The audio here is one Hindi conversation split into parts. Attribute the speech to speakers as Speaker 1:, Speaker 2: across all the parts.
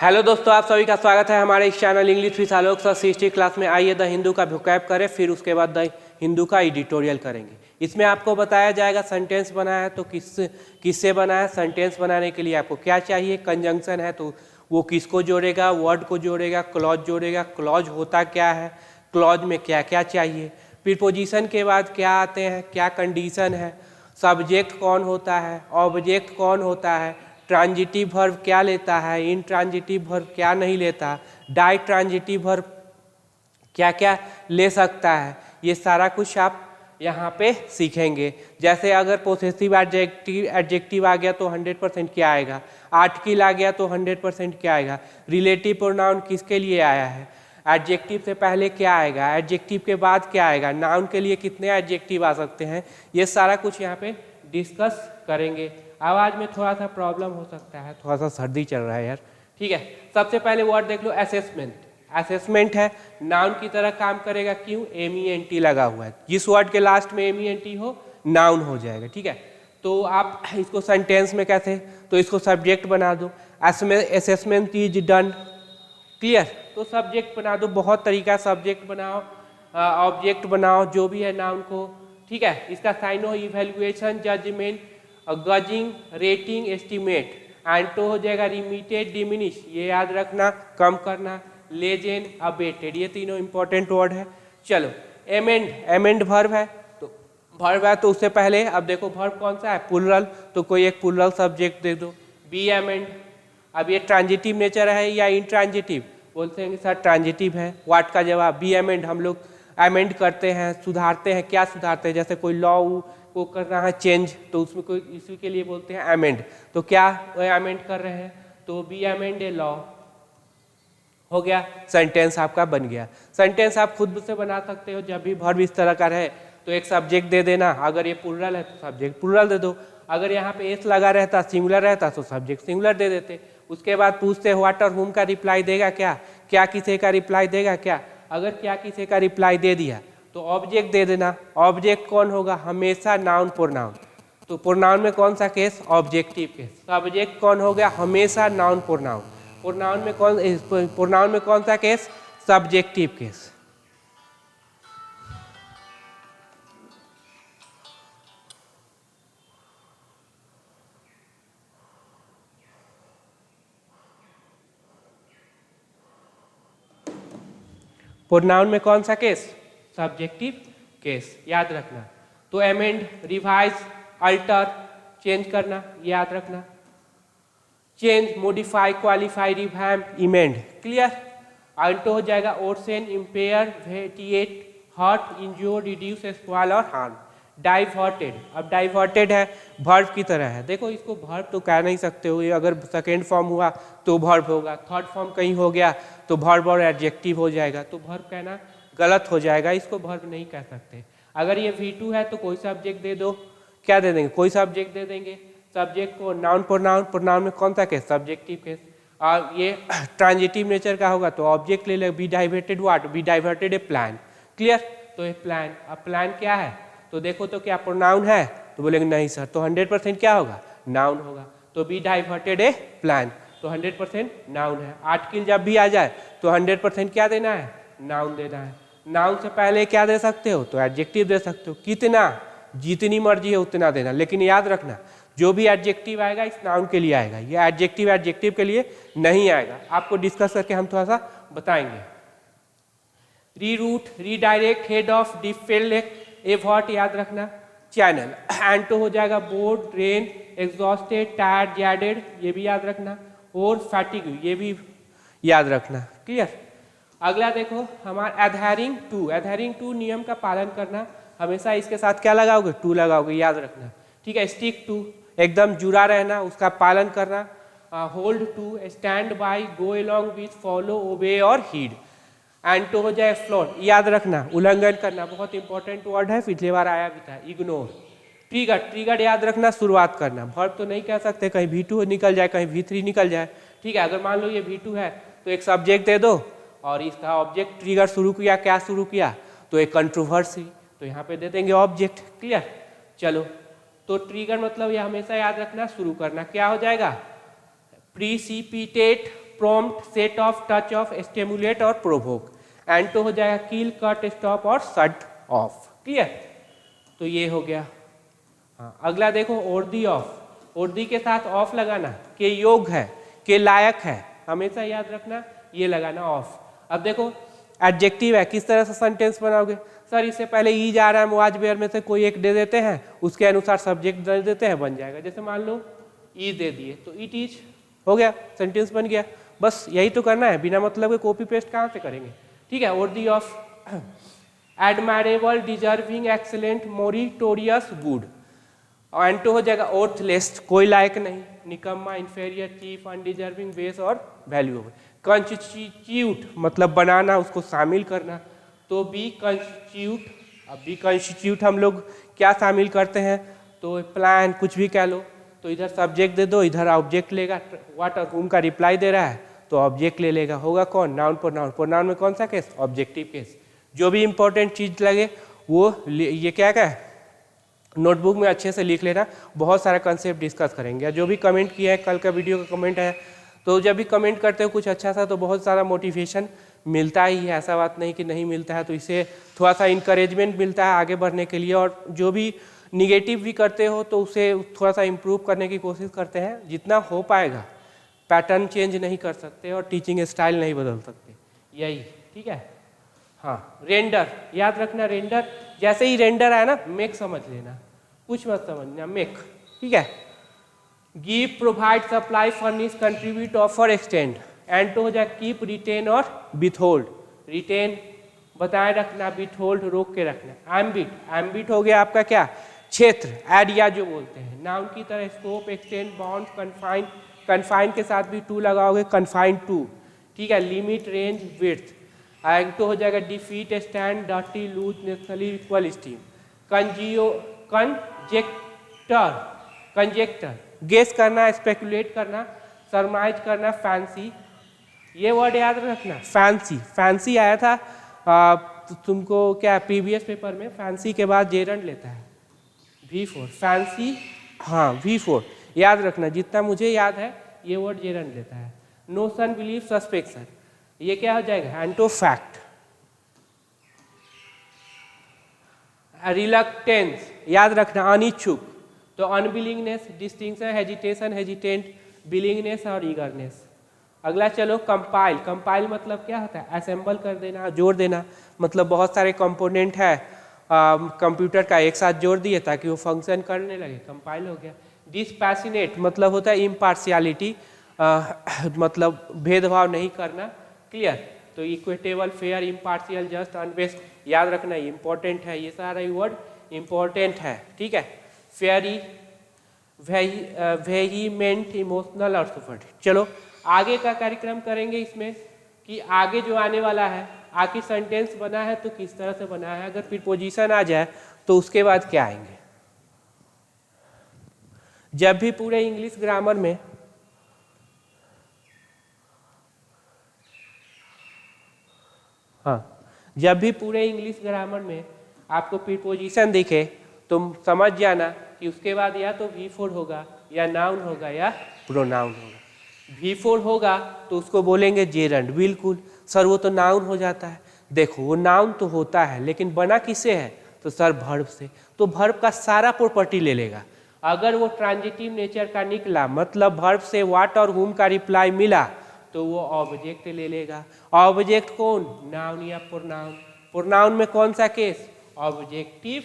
Speaker 1: हेलो दोस्तों, आप सभी का स्वागत है हमारे इस channel English with Alok sir history class में। आइए द हिंदू का वोकैब करें, फिर उसके बाद द हिंदू का एडिटोरियल करेंगे। इसमें आपको बताया जाएगा सेंटेंस बना है तो किससे बना है, सेंटेंस बनाने के लिए आपको क्या चाहिए, कंजंक्शन है तो वो किसको जोड़ेगा, वर्ड को जोड़ेगा, क्लॉज जोड़ेगा, क्लॉज होता क्या है, क्लॉज में क्या क्या चाहिए, प्रीपोजिशन के बाद क्या आते हैं, क्या कंडीशन है, सब्जेक्ट कौन होता है, ऑब्जेक्ट कौन होता है, ट्रांजिटिव वर्ब क्या लेता है, इन ट्रांजिटिव वर्ब क्या नहीं लेता, डाई ट्रांजिटिव वर्ब क्या क्या ले सकता है, ये सारा कुछ आप यहाँ पे सीखेंगे। जैसे अगर पोसेसिव एडजेक्टिव आ गया तो 100% क्या आएगा, आर्टिकल आ गया तो 100% क्या आएगा, रिलेटिव प्रोनाउन किसके लिए आया है, एडजेक्टिव से पहले क्या आएगा, एडजेक्टिव के बाद क्या आएगा, नाउन के लिए कितने एडजेक्टिव आ सकते हैं, ये सारा कुछ यहाँ पे डिस्कस करेंगे। आवाज़ में थोड़ा सा प्रॉब्लम हो सकता है, थोड़ा सा सर्दी चल रहा है यार, ठीक है। सबसे पहले वर्ड देख लो, असेसमेंट। असेसमेंट है, नाउन की तरह काम करेगा, क्यों, MENT लगा हुआ है, जिस वर्ड के लास्ट में MENT हो नाउन हो जाएगा, ठीक है। तो आप इसको सेंटेंस में कैसे, तो इसको सब्जेक्ट बना दो, असेसमेंट इज डन, क्लियर। तो सब्जेक्ट बना दो, बहुत तरीका, सब्जेक्ट बनाओ, ऑब्जेक्ट बनाओ, जो भी है नाउन को, ठीक है। इसका साइन हो evaluation, judgment, gauging, rating, estimate, and तो हो जाएगा रिमीटेड, डिमिनिश, ये याद रखना, कम करना, लेजेंड, अबेटेड, ये तीनों इंपॉर्टेंट वर्ड है। चलो, एमेंड, एमेंड वर्ब है, तो वर्ब है तो उससे पहले अब देखो वर्ब कौन सा है, प्लुरल, तो कोई एक प्लुरल सब्जेक्ट दे दो, बी एमेंड। अब ये ट्रांजिटिव नेचर है या इंट्रांजिटिव, बोलते हैं सर ट्रांजिटिव है, वाट का जवाब बी एमेंड। हम लोग अमेंड करते हैं, सुधारते हैं, क्या सुधारते हैं, जैसे कोई लॉ को करना है चेंज, तो उसमें कोई इसी के लिए बोलते हैं अमेंड, तो क्या अमेंड कर रहे हैं, तो बी अमेंड ए लॉ, हो गया, सेंटेंस आपका बन गया। सेंटेंस आप खुद से बना सकते हो, जब भी वर्ब इस तरह का रहे तो एक सब्जेक्ट दे देना, अगर ये प्लुरल है तो सब्जेक्ट प्लुरल दे दो, अगर यहाँ पे एस लगा रहता, सिंगुलर रहता तो सब्जेक्ट सिंगुलर दे देते। उसके बाद पूछते व्हाट और हुम का रिप्लाई देगा क्या, क्या किसे का रिप्लाई देगा क्या, अगर क्या किसे का रिप्लाई दे दिया तो ऑब्जेक्ट दे देना। ऑब्जेक्ट कौन होगा, हमेशा नाउन प्रोनाउन, तो प्रोनाउन में कौन सा केस, ऑब्जेक्टिव केस। सब्जेक्ट कौन हो गया, हमेशा नाउन प्रोनाउन, प्रोनाउन में कौन सा केस, सब्जेक्टिव केस। प्रोनाउन में कौन सा केस, सब्जेक्टिव केस, याद रखना। तो अमेंड, रिवाइज, अल्टर, चेंज करना, याद रखना, change, modify, qualify, revamp, emend, clear. अल्टो हो जाएगा worsen, impair, vitiate, hurt, injure, reduce, spoil और हार्म। डाइवर्टेड, अब डाइवर्टेड है, वर्ब की तरह है, देखो इसको वर्ब तो कह नहीं सकते हो, ये अगर सेकेंड फॉर्म हुआ तो वर्ब होगा, थर्ड फॉर्म कहीं हो गया तो वर्ब और एडजेक्टिव हो जाएगा, तो वर्ब कहना गलत हो जाएगा, इसको वर्ब नहीं कह सकते। अगर ये V2 है तो कोई सब्जेक्ट दे दो, क्या दे देंगे, कोई सब्जेक्ट दे देंगे, सब्जेक्ट को नाउन प्रोनाउन, प्रोनाउन में कौन सा केस, सब्जेक्टिव केस। और ये ट्रांजिटिव नेचर का होगा तो ऑब्जेक्ट ले ले, B diverted what, B diverted A plan, clear. तो ये प्लान, अब प्लान क्या है, तो देखो तो क्या प्रोनाउन है, तो बोलेंगे नहीं सर, तो 100% क्या होगा, नाउन होगा, तो बी डाइवर्टेड ए प्लान, तो 100% नाउन है। आर्टिकल जब भी आ जाए तो 100% क्या देना है, नाउन देना है। नाउन से पहले क्या दे सकते हो, तो एडजेक्टिव दे सकते हो, कितना, जितनी मर्जी है उतना देना, लेकिन याद रखना जो भी एडजेक्टिव आएगा इस नाउन के लिए आएगा, ये एडजेक्टिव के लिए नहीं आएगा, आपको डिस्कस करके हम थोड़ा सा बताएंगे। Reroute, redirect, head off, deflect, avert, याद रखना, चैनल, एंटो हो जाएगा bored, drain, exhausted, tired, jaded, ये भी याद रखना, और फैटिग, ये भी याद रखना, क्लियर। अगला देखो हमारा एडहेरिंग टू नियम का पालन करना, हमेशा इसके साथ क्या लगाओगे, टू लगाओगे, याद रखना, ठीक है। स्टिक टू, एकदम जुड़ा रहना, उसका पालन करना। Hold to, stand by, go along with, follow, obey और हीड। एंड तो हो जाए फ्लॉट, याद रखना, उल्लंघन करना, बहुत इंपॉर्टेंट वर्ड है, पिछली बार आया भी था। इग्नोर, ट्रिगर, ट्रिगर याद रखना, शुरुआत करना, वर्ब तो नहीं कह सकते, कहीं V2 निकल जाए, कहीं V3 निकल जाए, ठीक है। अगर मान लो ये V2 है तो एक सब्जेक्ट दे दो और इसका ऑब्जेक्ट ट्रिगर शुरू किया, क्या शुरू किया, तो एक कंट्रोवर्सी, तो यहाँ पे दे देंगे ऑब्जेक्ट, क्लियर। चलो, तो ट्रिगर मतलब ये हमेशा याद रखना, शुरू करना, क्या हो जाएगा, precipitate, prompt, set off, touch off, stimulate और प्रोवोक। एंटो हो जाएगा किल, कट, स्टॉप और शट ऑफ। क्लियर? तो ये हो गया। हाँ, अगला देखो ओर्दी ऑफ। ओर्दी के साथ ऑफ लगाना, के योग है, के लायक है, हमेशा याद रखना ये लगाना ऑफ। अब देखो एडजेक्टिव है, किस तरह से सेंटेंस बनाओगे? सर इससे पहले ई जा रहा है, वाज वेयर में से कोई एक दे देते हैं, उसके अनुसार सब्जेक्ट दे देते हैं, बन जाएगा। जैसे मान लो ई दे दिए तो इट इज, हो गया, सेंटेंस बन गया। बस यही तो करना है, बिना मतलब के कॉपी पेस्ट कहाँ से करेंगे? ठीक है। Worthy of admirable, deserving, excellent, meritorious, good. और एंटो हो जाएगा ओर्थलेस, कोई लायक नहीं, निकम्मा, इंफेरियर, चीफ, अनडिजर्विंग, बेस और वैल्यूएबल। कंस्टिट्यूट मतलब बनाना, उसको शामिल करना, तो बी कंस्टिट्यूट। अब बी कंस्टिट्यूट हम लोग क्या शामिल करते हैं? तो प्लान, कुछ भी कह लो, तो इधर सब्जेक्ट दे दो, इधर ऑब्जेक्ट लेगा। व्हाट और हुम का रिप्लाई दे रहा है तो ऑब्जेक्ट ले लेगा। होगा कौन? Noun pronoun. प्रोनाउन में कौन सा केस? Objective case. जो भी इंपॉर्टेंट चीज लगे वो ये क्या है, नोटबुक में अच्छे से लिख लेना। बहुत सारा कंसेप्ट डिस्कस करेंगे। जो भी कमेंट किया है, कल का वीडियो का कमेंट है, तो जब भी कमेंट करते हो कुछ अच्छा सा तो बहुत सारा मोटिवेशन मिलता ही है, ऐसा बात नहीं कि नहीं मिलता है। तो इससे थोड़ा सा इंकरेजमेंट मिलता है आगे बढ़ने के लिए। और जो भी निगेटिव भी करते हो तो उसे थोड़ा सा इम्प्रूव करने की कोशिश करते हैं, जितना हो पाएगा। पैटर्न चेंज नहीं कर सकते और टीचिंग स्टाइल नहीं बदल सकते, यही। ठीक है। हाँ, रेंडर याद रखना। रेंडर जैसे ही रेंडर आया ना, मेक समझ लेना, कुछ मत समझना, मेक। ठीक है। Give, provide, supply, furnish, contribute, offer, extend. And तो हो जाए कीप, रिटेन और विथहोल्ड। रिटेन बताए रखना, विथहोल्ड रोक के रखना। एम्बिट, एम्बिट हो गया आपका क्या? क्षेत्र, एरिया जो बोलते हैं। नाउन की तरह scope, extend, bound, confine. Confine के साथ भी टू लगाओगे, कन्फाइन टू। ठीक है। Limit, range, width. तो हो जाएगा defeat, stand, dirty, lose, nationally, equal, steam. Conjecture, conjecture guess करना, स्पेकुलेट करना, सरमाइज करना, फैंसी। ये वर्ड याद रखना, फैंसी। फैंसी आया था तुमको क्या प्रीवियस पेपर में? फैंसी के बाद जेरंड लेता है V4, फैंसी। हाँ, V4 याद रखना, जितना मुझे याद है ये वर्ड जेरंड लेता है। नोशन, बिलीफ, सस्पेक्शन, ये क्या हो जाएगा? एंटो फैक्ट। रिलक्टेंस याद रखना, अनिच्छुक। तो अनबिलिंगनेस, डिस्टिंक्शन, हेजिटेशन, हेजिटेंट, बिलिंगनेस और ईगरनेस। अगला चलो कंपाइल। कंपाइल मतलब क्या होता है? असेंबल कर देना, जोड़ देना। मतलब बहुत सारे कंपोनेंट है कंप्यूटर का, एक साथ जोड़ दिए ताकि वो फंक्शन करने लगे, कंपाइल हो गया। डिस्पैशनेट मतलब होता है इम्पार्शियलिटी, मतलब भेदभाव नहीं करना। क्लियर? तो equitable, fair, impartial, just, unbiased याद रखना, इंपॉर्टेंट है, ये सारा वर्ड इंपॉर्टेंट है। ठीक है। फेयरी, वेहीमेंट, इमोशनल और सुपर्ट। चलो आगे का कार्यक्रम करेंगे इसमें कि आगे जो आने वाला है, आखिर सेंटेंस बना है तो किस तरह से बना है, अगर प्रीपोजिशन आ जाए तो उसके बाद क्या आएंगे। जब भी पूरे इंग्लिश ग्रामर में जब भी पूरे इंग्लिश ग्रामर में आपको प्रीपोजिशन दिखे तो समझ जाना कि उसके बाद या तो V4 होगा, या नाउन होगा, या प्रोनाउन होगा। V4 होगा तो उसको बोलेंगे जेरंड। बिल्कुल सर, वो तो नाउन हो जाता है। देखो वो नाउन तो होता है, लेकिन बना किससे है? तो सर वर्ब से। तो वर्ब का सारा प्रॉपर्टी ले लेगा। अगर वो ट्रांजिटिव नेचर का निकला, मतलब वर्ब से व्हाट और हुम का रिप्लाई मिला, तो वो ऑब्जेक्ट ले लेगा। ऑब्जेक्ट कौन? नाउन या प्रोनाउन। प्रोनाउन में कौन सा केस? ऑब्जेक्टिव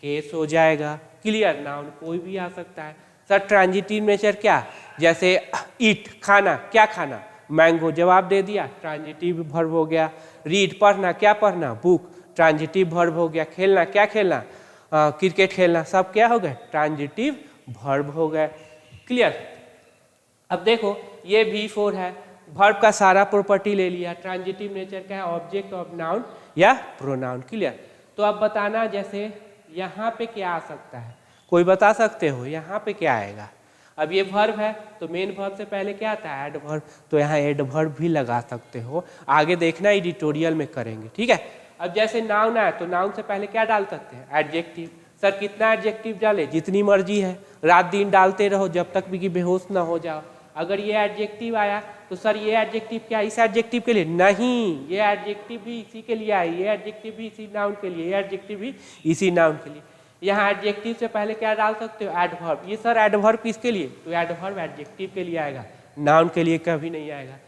Speaker 1: केस हो जाएगा। क्लियर? नाउन कोई भी आ सकता है। सर ट्रांजिटिव नेचर क्या? जैसे ईट, खाना, क्या खाना? मैंगो, जवाब दे दिया, ट्रांजिटिव वर्ब हो गया। रीड, पढ़ना, क्या पढ़ना? बुक, ट्रांजिटिव वर्ब हो गया। खेलना, क्या खेलना? क्रिकेट खेलना, सब क्या हो गए? ट्रांजिटिव वर्ब हो गए। क्लियर? अब देखो ये V4 है, वर्ब का सारा प्रॉपर्टी ले लिया। ट्रांजिटिव नेचर का है, ऑब्जेक्ट ऑफ नाउन या प्रोनाउन। क्लियर? तो अब बताना जैसे यहाँ पे क्या आ सकता है, कोई बता सकते हो यहाँ पे क्या आएगा? अब ये वर्ब है तो मेन वर्ब से पहले क्या आता है? एडवर्ब। तो यहाँ एडवर्ब भी लगा सकते हो, आगे देखना एडिटोरियल में करेंगे। ठीक है। अब जैसे नाउन आया तो नाउन से पहले क्या डाल सकते हैं? एडजेक्टिव। सर कितना एडजेक्टिव डाले? जितनी मर्जी है, रात दिन डालते रहो जब तक भी कि बेहोश ना हो जाओ। अगर ये एडजेक्टिव आया तो सर ये एडजेक्टिव क्या इस एडजेक्टिव के लिए? नहीं, ये एडजेक्टिव भी इसी के लिए आया, ये एडजेक्टिव भी इसी नाउन के लिए, ये एडजेक्टिव भी इसी नाउन के लिए। यहाँ एडजेक्टिव से पहले क्या डाल सकते हो? एडवर्ब। ये सर एडवर्ब किसके लिए? तो एडवर्ब एडजेक्टिव के लिए आएगा, नाउन के लिए कभी नहीं आएगा।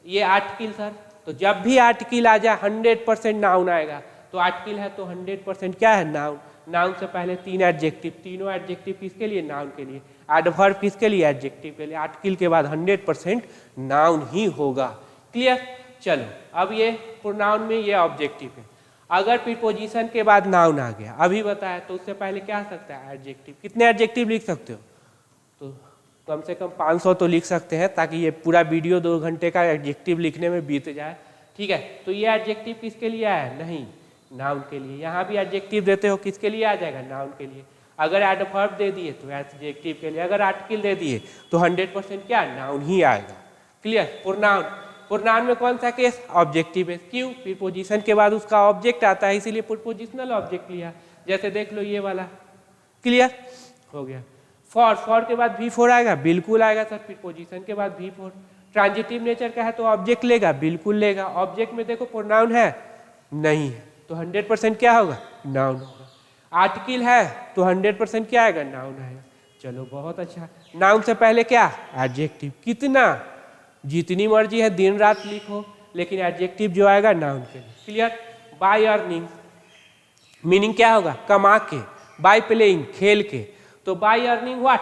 Speaker 1: ये आर्टिकल सर, तो जब भी आर्टिकल आ जाए 100% नाउन आएगा। तो आर्टिकल है तो 100% क्या है? नाउन। नाउन से पहले 3 एडजेक्टिव, तीनों एडजेक्टिव किसके लिए? नाउन के लिए। एडवर्ब किसके लिए? एडजेक्टिव के लिए। आर्टिकल के बाद 100% नाउन ही होगा। क्लियर? चलो अब ये प्रोनाउन में ये ऑब्जेक्टिव है। अगर प्रीपोजिशन के बाद नाउन आ गया, अभी बताया, तो उससे पहले क्या आ सकता है? एडजेक्टिव। कितने एडजेक्टिव लिख सकते हो? तो कम से कम 500 तो लिख सकते हैं, ताकि ये पूरा वीडियो 2 घंटे का एडजेक्टिव लिखने में बीत जाए। ठीक है, तो ये एडजेक्टिव किसके लिए आया? नहीं, नाउन के लिए। यहाँ भी एडजेक्टिव देते हो, किसके लिए आ जाएगा? नाउन के लिए। अगर एडवर्ब दे दिए तो एडजेक्टिव के लिए, अगर आर्टिकल दे दिए तो 100% क्या? नाउन ही आएगा। क्लियर? प्रोनाउन, प्रोनाउन में कौन सा केस? ऑब्जेक्टिव है। क्यों? प्रीपोजिशन के बाद उसका ऑब्जेक्ट आता है, इसीलिए प्रीपोजिशनल ऑब्जेक्ट लिया। जैसे देख लो ये वाला। क्लियर? हो गया। फॉर, फॉर के बाद V4 आएगा? बिल्कुल आएगा सर, प्रीपोजिशन के बाद V4। ट्रांजिटिव नेचर का है तो ऑब्जेक्ट लेगा? बिल्कुल लेगा। ऑब्जेक्ट में देखो प्रोनाउन है? नहीं है, तो 100% क्या होगा? नाउन होगा। आर्टिकल है तो 100% क्या आएगा? नाउन आएगा। चलो बहुत अच्छा। नाउन से पहले क्या? एडजेक्टिव। कितना? जितनी मर्जी है दिन रात लिखो, लेकिन एडजेक्टिव जो आएगा नाउन के लिए। क्लियर? बाय अर्निंग, मीनिंग क्या होगा? कमा के। बाय प्लेइंग, खेल के। तो बाय अर्निंग व्हाट?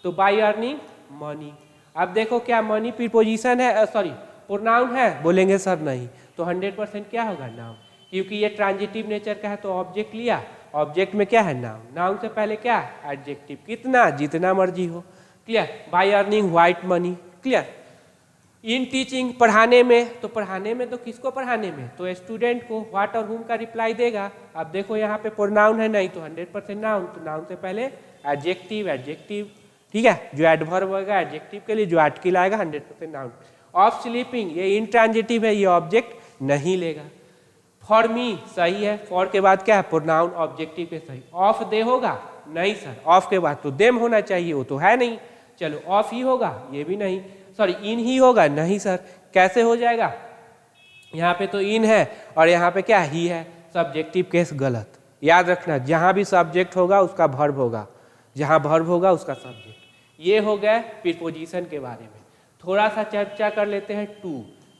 Speaker 1: तो बाय अर्निंग मनी। अब देखो क्या मनी प्रीपोजिशन है, सॉरी प्रोनाउन है? बोलेंगे सर नहीं, तो 100% क्या होगा? नाउन। क्योंकि ये ट्रांजिटिव नेचर का है तो ऑब्जेक्ट लिया, ऑब्जेक्ट में क्या है? नाउन। नाउन से पहले क्या? एडजेक्टिव। कितना? जितना मर्जी हो। Clear? By earning white money. Clear? In teaching, पढ़ाने में, तो पढ़ाने में तो किसको पढ़ाने में? तो स्टूडेंट को। व्हाट और हुम का रिप्लाई देगा। अब देखो यहाँ पे प्रोनाउन है नहीं, तो 100% नाउन। तो नाउन से पहले एडजेक्टिव, एडजेक्टिव। ठीक है, जो एडवर्ब होगा एडजेक्टिव के लिए, जो आर्टिकल आएगा 100% नाउन। ऑफ स्लीपिंग, ये इंट्रांजिटिव है, ये ऑब्जेक्ट नहीं लेगा। फॉर मी सही है, फॉर के बाद क्या है? प्रोनाउन ऑब्जेक्टिव के सही। ऑफ दे होगा? नहीं सर, ऑफ के बाद तो देम होना चाहिए, वो तो है नहीं। चलो ऑफ ही होगा? ये भी नहीं। सॉरी इन ही होगा? नहीं सर, कैसे हो जाएगा? यहाँ पे तो इन है और यहाँ पे क्या? ही है। सब्जेक्टिव केस गलत। याद रखना, जहाँ भी सब्जेक्ट होगा उसका वर्ब होगा, जहाँ वर्ब होगा उसका सब्जेक्ट। ये हो गया प्रीपोजिशन के बारे में। थोड़ा सा चर्चा कर लेते हैं टू।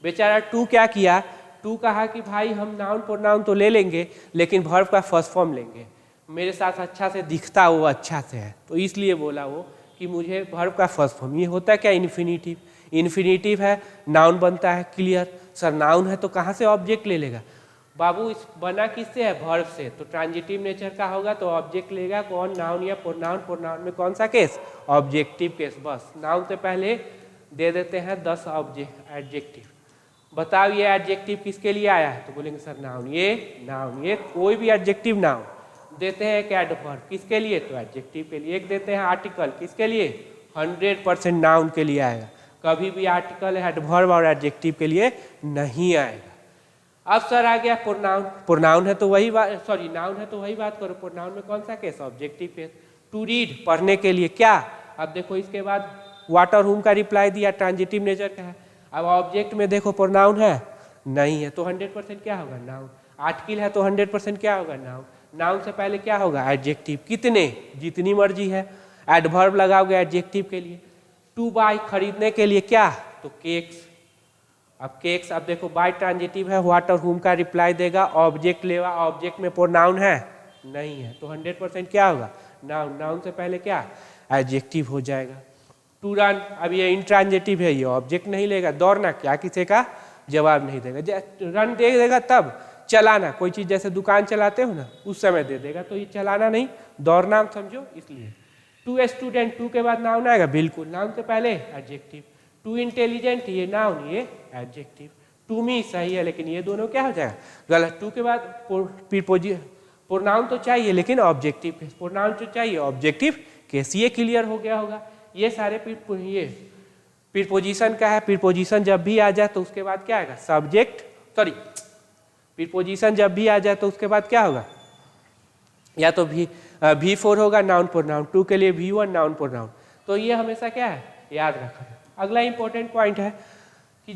Speaker 1: बेचारा टू क्या किया? टू कहा कि भाई हम नाउन प्रोनाउन तो ले लेंगे, लेकिन वर्ब का फर्स्ट फॉर्म लेंगे। मेरे साथ अच्छा से दिखता वो अच्छा से है, तो इसलिए बोला वो कि मुझे वर्ब का फर्स्ट फॉर्म। ये होता है क्या? इन्फिनिटिव। इन्फिनिटिव है, नाउन बनता है। क्लियर? सर नाउन है तो कहाँ से ऑब्जेक्ट ले लेगा? बाबू इस बना किससे है? वर्ब से। तो ट्रांजिटिव नेचर का होगा तो ऑब्जेक्ट लेगा कौन? नाउन या प्रोनाउन। प्रोनाउन में कौन सा केस? Objective case. बस नाउन से पहले दे देते हैं 10 ऑब्जेक्ट एडजेक्टिव। बताओ ये एडजेक्टिव किसके लिए आया है? तो बोलेंगे सर नाउन। ये नाउन, ये कोई भी एडजेक्टिव नाउन देते हैं। एक एडवर्ब किसके लिए? तो एडजेक्टिव के लिए। एक देते हैं आर्टिकल किसके लिए? 100% नाउन के लिए आएगा। कभी भी आर्टिकल, एडवर्ब और एडजेक्टिव के लिए नहीं आएगा। अब सर आ गया प्रोनाउन। प्रोनाउन है तो वही बात, सॉरी नाउन है तो वही बात करो। प्रोनाउन में कौन सा case? Objective case. To read, पढ़ने के लिए। क्या? अब देखो इसके बाद व्हाट और हुम का रिप्लाई दिया, ट्रांजिटिव नेचर का है। अब ऑब्जेक्ट में देखो प्रोनाउन है? नहीं है, तो 100% क्या होगा? नाउन। आर्टिकल है तो 100% क्या होगा? नाउन। नाउन से पहले क्या होगा? एडजेक्टिव। कितने? जितनी मर्जी है। एडवर्ब लगाओगे एडजेक्टिव के लिए। टू बाय, खरीदने के लिए। क्या? तो केक्स। अब केक्स, अब देखो बाय ट्रांजिटिव है, व्हाट और हुम का रिप्लाई देगा, ऑब्जेक्ट लेगा। ऑब्जेक्ट में प्रोनाउन है? नहीं है, तो 100% क्या होगा? नाउन। नाउन से पहले क्या? एडजेक्टिव हो जाएगा। टू रन, अब ये इंट्रांजिटिव है, ये ऑब्जेक्ट नहीं लेगा। दौड़ना, क्या किसी का जवाब नहीं देगा। रन दे देगा तब। चलाना, कोई चीज़ जैसे दुकान चलाते हो ना, उस समय दे देगा, तो ये चलाना नहीं, दौड़ना समझो इसलिए। टू स्टूडेंट, टू के बाद नाउन आएगा? बिल्कुल। नाउन से पहले एडजेक्टिव। टू इंटेलिजेंट, ये नाउन, ये एडजेक्टिव। टू मी सही है, लेकिन ये दोनों क्या हो जाएगा? गलत। टू के बाद प्रोनाउन तो चाहिए लेकिन ऑब्जेक्टिव केस। प्रोनाउन तो चाहिए, ऑब्जेक्टिव केस। ये क्लियर हो गया होगा। ये सारे ये प्रीपोजिशन का है। प्रीपोजिशन जब भी आ जाए तो उसके बाद क्या आएगा? सब्जेक्ट, सॉरी प्रीपोजिशन जब भी आ जाए तो उसके बाद क्या होगा? या तो V4 होगा, नाउन प्रोनाउन। टू के लिए V1 नाउन प्रोनाउन। तो ये हमेशा क्या है? याद रखना। अगला इंपॉर्टेंट पॉइंट है कि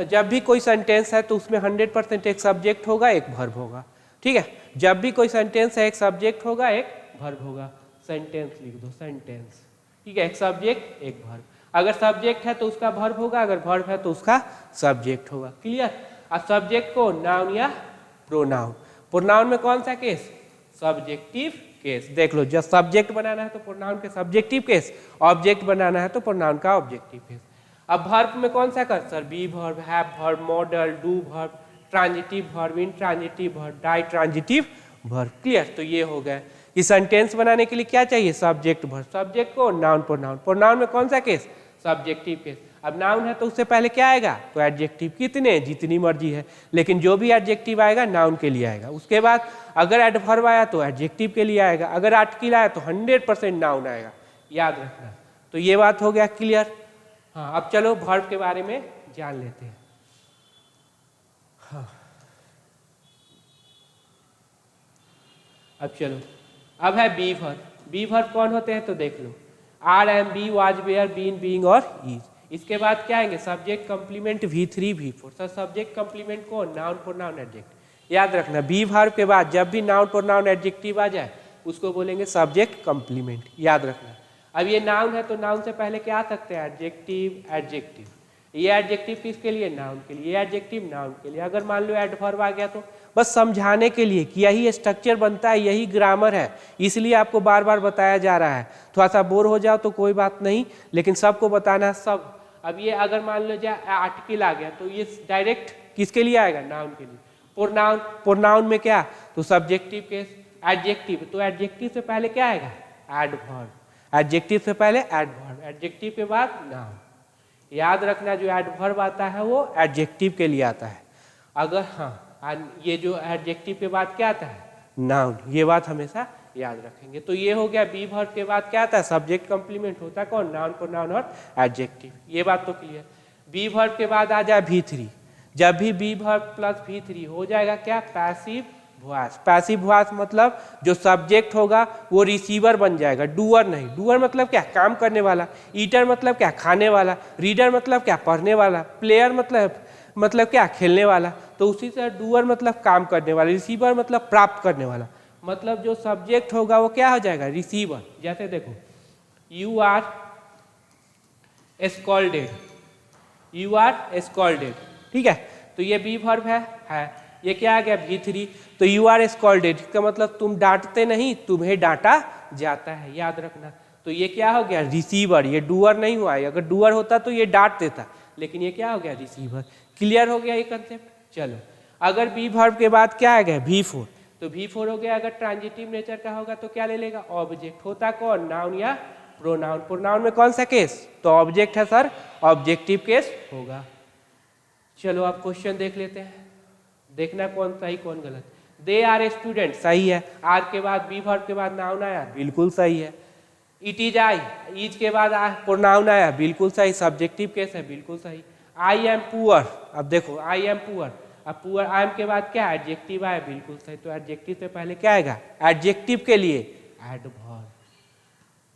Speaker 1: जब भी कोई सेंटेंस है तो उसमें 100% एक सब्जेक्ट होगा, एक वर्ब होगा। ठीक है, जब भी कोई सेंटेंस है एक सब्जेक्ट होगा, एक वर्ब होगा। सेंटेंस लिख दो, सेंटेंस। ठीक है, एक सब्जेक्ट एक वर्ब। अगर सब्जेक्ट है तो उसका वर्ब होगा, अगर वर्ब है तो उसका सब्जेक्ट होगा। क्लियर। अब सब्जेक्ट को नाउन या प्रोनाउन। प्रोनाउन में कौन सा केस? Subjective case. देख लो, जब सब्जेक्ट बनाना है तो प्रोनाउन के सब्जेक्टिव केस, ऑब्जेक्ट बनाना है तो प्रोनाउन का ऑब्जेक्टिव केस। अब वर्ब में कौन सा कर? Sir be verb, have verb, modal, do verb, transitive verb, intransitive verb, ditransitive verb. Clear. तो ये हो गया कि सेंटेंस बनाने के लिए क्या चाहिए? Subject verb. सब्जेक्ट को नाउन प्रोनाउन। प्रोनाउन में कौन सा केस? Subjective case. अब नाउन है तो उससे पहले क्या आएगा? तो एडजेक्टिव। कितने? जितनी मर्जी है, लेकिन जो भी एडजेक्टिव आएगा नाउन के लिए आएगा। उसके बाद अगर एडवर्ब आया तो एडजेक्टिव के लिए आएगा, अगर आर्टिकल आया तो 100% नाउन आएगा। याद रखना। तो ये बात हो गया क्लियर। हाँ, अब चलो वर्ब के बारे में जान लेते हैं। हाँ, अब चलो, अब है बी वर्ब। बी वर्ब कौन होते हैं तो देख लो, are, am, be, was, were, been, being और इज। इसके बाद क्या आएंगे? Subject, complement, V3, V4। Sir subject complement कौन? Noun pronoun adjective. याद रखना, बी वर्ब के बाद जब भी नाउन प्रोनाउन एडजेक्टिव आ जाए उसको बोलेंगे सब्जेक्ट कंप्लीमेंट। याद रखना। अब ये नाउन है तो नाउन से पहले क्या आ सकते हैं? Adjective, adjective. ये एडजेक्टिव किसके लिए? नाउन के लिए। ये एडजेक्टिव नाउन के लिए। अगर मान लो एडवर्ब आ गया तो बस समझाने के लिए कि यही स्ट्रक्चर बनता है, यही ग्रामर है, इसलिए आपको बार बार बताया जा रहा है। थोड़ा सा बोर हो जाओ तो कोई बात नहीं, लेकिन सबको बताना है, सब। अब ये अगर मान लो जाए आर्टिकल आ गया तो ये डायरेक्ट किसके लिए आएगा? नाउन के लिए। प्रोनाउन, प्रोनाउन में क्या? तो सब्जेक्टिव केस। एडजेक्टिव, तो एडजेक्टिव से पहले क्या आएगा? एडवर्ब। एडजेक्टिव से पहले एडवर्ब, एडजेक्टिव के बाद नाउन। याद रखना, जो एडवर्ब आता है वो एडजेक्टिव के लिए आता है। अगर हाँ, ये जो एडजेक्टिव के बाद क्या आता है? नाउन। ये बात हमेशा याद रखेंगे। तो ये हो गया बी वर्ब के बाद क्या आता है? सब्जेक्ट कंप्लीमेंट होता है कौन? नाउन प्रोनाउन और एडजेक्टिव। ये बात तो क्लियर। बी वर्ब के बाद आ जाए V3। जब भी बी वर्ब प्लस V3 हो जाएगा क्या? Passive voice. पैसिव वॉइस मतलब जो सब्जेक्ट होगा वो रिसीवर बन जाएगा, डूअर नहीं। डूअर मतलब क्या? काम करने वाला। ईटर मतलब क्या? खाने वाला। रीडर मतलब क्या? पढ़ने वाला। प्लेयर मतलब क्या? खेलने वाला। तो उसी से डूअर मतलब काम करने वाला, रिसीवर मतलब प्राप्त करने वाला। मतलब जो सब्जेक्ट होगा वो क्या हो जाएगा? रिसीवर। जैसे देखो, you are scolded, you are scolded. ठीक है, तो ये बी वर्ब है। ये क्या आ गया? V3। तो यू आर स्कॉल्डेड, इसका मतलब तुम डांटते नहीं, तुम्हें डांटा जाता है। याद रखना। तो ये क्या हो गया? रिसीवर। ये डूअर नहीं हुआ है। अगर डूअर होता तो ये डांट देता, लेकिन ये क्या हो गया? रिसीवर। क्लियर हो गया ये कंसेप्ट। चलो, अगर बी वर्ब के बाद क्या आ गया? V4। तो V4 हो गया। अगर ट्रांजिटिव नेचर का होगा तो क्या ले लेगा? ऑब्जेक्ट। होता कौन? नाउन या प्रोनाउन। प्रोनाउन में कौन सा केस? तो ऑब्जेक्ट है सर, ऑब्जेक्टिव केस होगा। चलो अब क्वेश्चन देख लेते हैं, देखना कौन सही कौन गलत। दे आर ए स्टूडेंट, सही है। आर के बाद बी वर्ब के बाद नाउन आया, बिल्कुल सही है। इट इज आई, इज के बाद प्रोनाउन आया, बिल्कुल सही। सब्जेक्टिव केस है, बिल्कुल सही। आई एम पुअर, अब देखो आई एम पुअर, अब पुअर आई एम के बाद क्या? एडजेक्टिव आया, बिल्कुल सही। तो एडजेक्टिव से पहले क्या आएगा? एडजेक्टिव के लिए एडवर्ब।